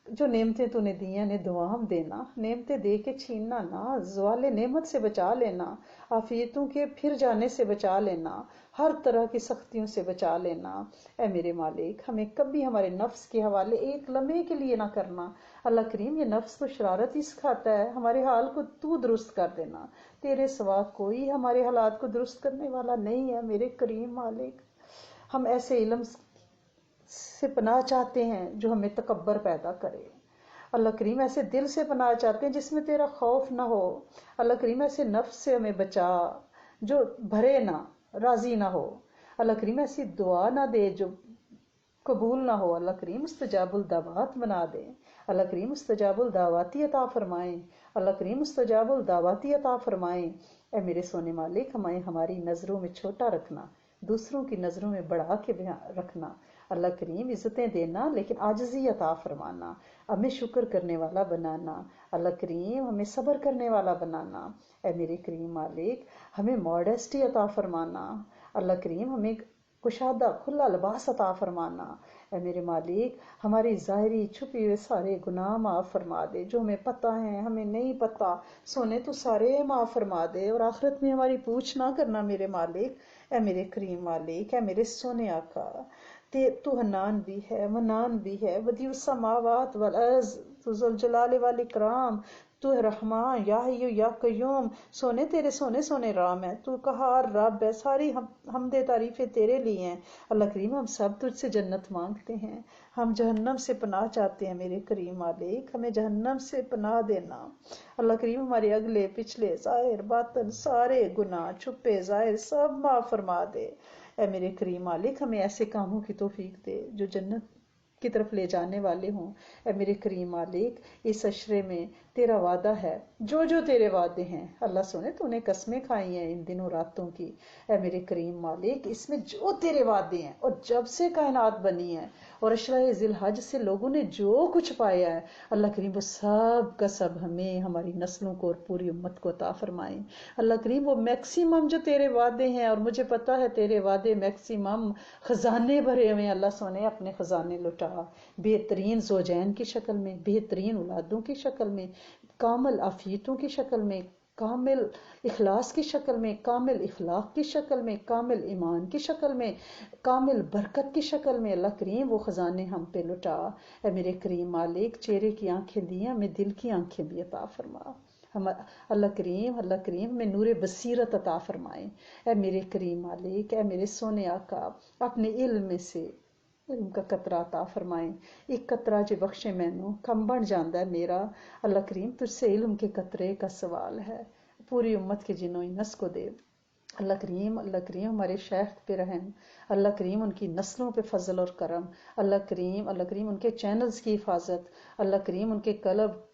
جو نعمتیں تو نے دی ہیں دوام دینا، نعمتیں دے کے چھیننا نہ، زوال نعمت سے بچا لینا، عافیتوں کے پھر جانے سے بچا لینا، ہر طرح کی سختیوں سے بچا لینا۔ اے میرے مالک، ہمیں کبھی ہمارے نفس کے حوالے ایک لمحے کے لیے نہ کرنا۔ اللہ کریم، یہ نفس تو شرارت ہی سکھاتا ہے، ہمارے حال کو تو درست کر دینا، تیرے سوا کوئی ہمارے حالات کو درست کرنے والا نہیں ہے۔ میرے کریم مالک، ہم ایسے علم سے پناہ چاہتے ہیں جو ہمیں تکبر پیدا کرے۔ اللہ کریم ایسے دل سے پناہ چاہتے ہیں جس میں تیرا خوف نہ ہو۔ اللہ کریم ایسے نفس سے ہمیں بچا جو بھرے نہ، راضی نہ ہو۔ اللہ کریم ایسی دعا نہ دے جو قبول نہ ہو۔ اللہ کریم مستجاب الدعوات بنا دے۔ اللہ کریم مستجاب الدعواتی عطا فرمائیں۔ اللہ کریم مستجاب الدعواتی عطا فرمائیں۔ اے میرے سونے مالک، ہمیں ہماری نظروں میں چھوٹا رکھنا، دوسروں کی نظروں میں بڑھا کے رکھنا۔ اللہ کریم عزتیں دینا لیکن عاجزی عطا فرمانا، ہمیں شکر کرنے والا بنانا۔ اللہ کریم ہمیں صبر کرنے والا بنانا۔ اے میرے کریم مالک، ہمیں ماڈیسٹی عطا فرمانا۔ اللہ کریم ہمیں کشادہ کھلا لباس عطا فرمانا۔ اے میرے مالک، ہماری ظاہری چھپی ہوئے سارے گناہ معاف فرما دے، جو ہمیں پتہ ہیں ہمیں نہیں پتہ، سونے تو سارے معاف فرما دے، اور آخرت میں ہماری پوچھ نہ کرنا میرے مالک۔ اے میرے کریم مالک، اے میرے سونے آقا، تو حنان بھی ہے، منان بھی ہے، بدیع السماوات والارض، تو ذوالجلال والاکرام، تو رحمان، یا حی یا قیوم، سونے تیرے سونے سونے رام ہے، تو قہار رب ہے، ساری حمد تعریفیں تیرے لیے ہیں۔ اللہ کریم ہم سب تجھ سے جنت مانگتے ہیں، ہم جہنم سے پناہ چاہتے ہیں میرے کریم مالک، ہمیں جہنم سے پناہ دینا۔ اللہ کریم ہمارے اگلے پچھلے ظاہر باطن سارے گناہ چھپے ظاہر سب معاف فرما دے۔ اے میرے کریم مالک، ہمیں ایسے کاموں کی توفیق دے جو جنت کی طرف لے جانے والے ہوں۔ اے میرے کریم مالک، اس عشرے میں تیرا وعدہ ہے، جو تیرے وعدے ہیں اللہ سنے، تو نے قسمیں کھائی ہیں ان دنوں راتوں کی۔ اے میرے کریم مالک، اس میں جو تیرے وعدے ہیں، اور جب سے کائنات بنی ہے اور عشرہ ذی الحج سے لوگوں نے جو کچھ پایا ہے، اللہ کریم وہ سب کا سب ہمیں، ہماری نسلوں کو اور پوری امت کو عطا فرمائیں۔ اللہ کریم وہ میکسیمم جو تیرے وعدے ہیں، اور مجھے پتا ہے تیرے وعدے میکسیمم خزانے بھرے ہوئے، اللہ سونے اپنے خزانے لٹا، بہترین زوجین کی شکل میں، بہترین اولادوں کی شکل میں، کامل عافیتوں کی شکل میں، کامل اخلاص کی شکل میں، کامل اخلاق کی شکل میں، کامل ایمان کی شکل میں، کامل برکت کی شکل میں۔ اللہ کریم وہ خزانے ہم پہ لٹا۔ اے میرے کریم مالک، چہرے کی آنکھیں دیا، ہمیں دل کی آنکھیں بھی عطا فرما۔ اللہ کریم ہمیں نور بصیرت عطا فرمائے۔ اے میرے کریم مالک، اے میرے سونے آقا، اپنے علم میں سے علم کا قطرہ عطا فرمائیں۔ ایک قطرہ جو بخشے مینوں کم بن جاندہ ہے میرا۔ اللہ کریم تجھ سے علم کے قطرے کا سوال ہے، پوری امت کے جنوں انس کو دے۔ اللہ کریم ہمارے شیخ پہ رحم، اللہ کریم ان کی نسلوں پہ فضل اور کرم، اللہ کریم ان کے چینلز کی حفاظت، اللہ کریم ان کے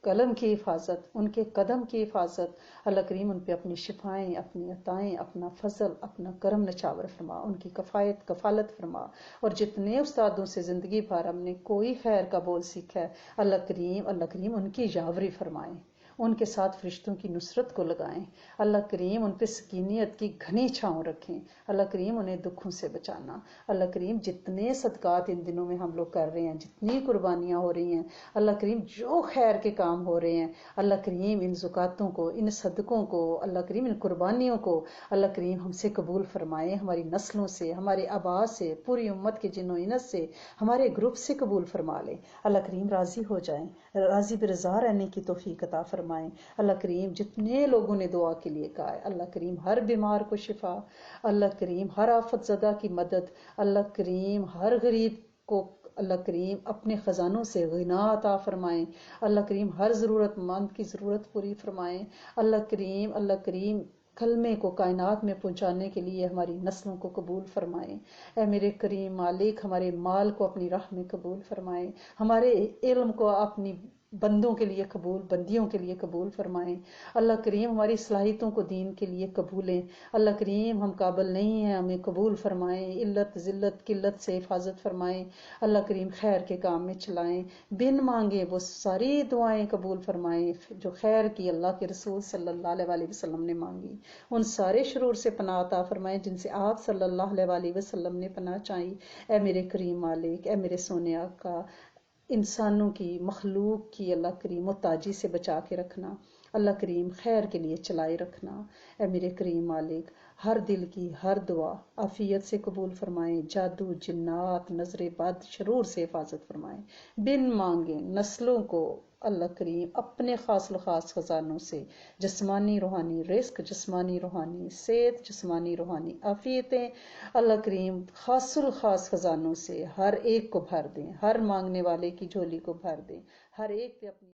قلم کی حفاظت، ان کے قدم کی حفاظت، اللہ کریم ان پہ اپنی شفائیں، اپنی عطائیں، اپنا فضل، اپنا کرم نچاور فرما، ان کی کفالت فرما۔ اور جتنے استادوں سے زندگی بھر ہم نے کوئی خیر کا بول سیکھا ہے، اللہ کریم ان کی یاوری فرمائیں، ان کے ساتھ فرشتوں کی نصرت کو لگائیں۔ اللہ کریم ان پہ سکینیت کی گھنی چھاؤں رکھیں۔ اللہ کریم انہیں دکھوں سے بچانا۔ اللہ کریم جتنے صدقات ان دنوں میں ہم لوگ کر رہے ہیں، جتنی قربانیاں ہو رہی ہیں، اللہ کریم جو خیر کے کام ہو رہے ہیں، اللہ کریم ان زکاتوں کو، ان صدقوں کو، اللہ کریم ان قربانیوں کو اللہ کریم ہم سے قبول فرمائے، ہماری نسلوں سے، ہمارے آباء سے، پوری امت کے جن و انس سے، ہمارے گروپ سے قبول فرما لیں۔ اللہ کریم راضی ہو جائیں، راضی برضا رہنے کی توفیق عطا فرمائیں۔ اللہ کریم جتنے لوگوں نے دعا کے لیے کہا ہے، اللہ کریم ہر بیمار کو شفا، اللہ کریم ہر آفت زدہ کی مدد، اللہ کریم ہر غریب کو اللہ کریم اپنے خزانوں سے غنا عطا فرمائیں، اللہ کریم ہر ضرورت مند کی ضرورت پوری فرمائیں۔ اللہ کریم کلمے کو کائنات میں پہنچانے کے لیے ہماری نسلوں کو قبول فرمائیں۔ اے میرے کریم مالک، ہمارے مال کو اپنی راہ میں قبول فرمائیں، ہمارے علم کو اپنی بندوں کے لیے قبول، بندیوں کے لیے قبول فرمائیں۔ اللہ کریم ہماری صلاحیتوں کو دین کے لیے قبولیں۔ اللہ کریم ہم قابل نہیں ہیں، ہمیں قبول فرمائیں، علت ذلت قلت سے حفاظت فرمائیں۔ اللہ کریم خیر کے کام میں چلائیں، بن مانگے وہ ساری دعائیں قبول فرمائیں جو خیر کی اللہ کے رسول صلی اللہ علیہ وسلم نے مانگی، ان سارے شرور سے پناہ عطا فرمائیں جن سے آپ صلی اللہ علیہ وسلم نے پناہ چاہی۔ اے میرے کریم مالک، اے میرے سونے آقا، انسانوں کی، مخلوق کی اللہ کریم محتاجی سے بچا کے رکھنا، اللہ کریم خیر کے لیے چلائے رکھنا۔ اے میرے کریم مالک، ہر دل کی ہر دعا عافیت سے قبول فرمائیں، جادو جنات نظر بد شرور سے حفاظت فرمائیں، بن مانگے نسلوں کو اللہ کریم اپنے خاص الخاص خزانوں سے جسمانی روحانی رزق، جسمانی روحانی صحت، جسمانی روحانی عافیتیں اللہ کریم خاص الخاص خزانوں سے ہر ایک کو بھر دیں، ہر مانگنے والے کی جھولی کو بھر دیں، ہر ایک پہ اپنی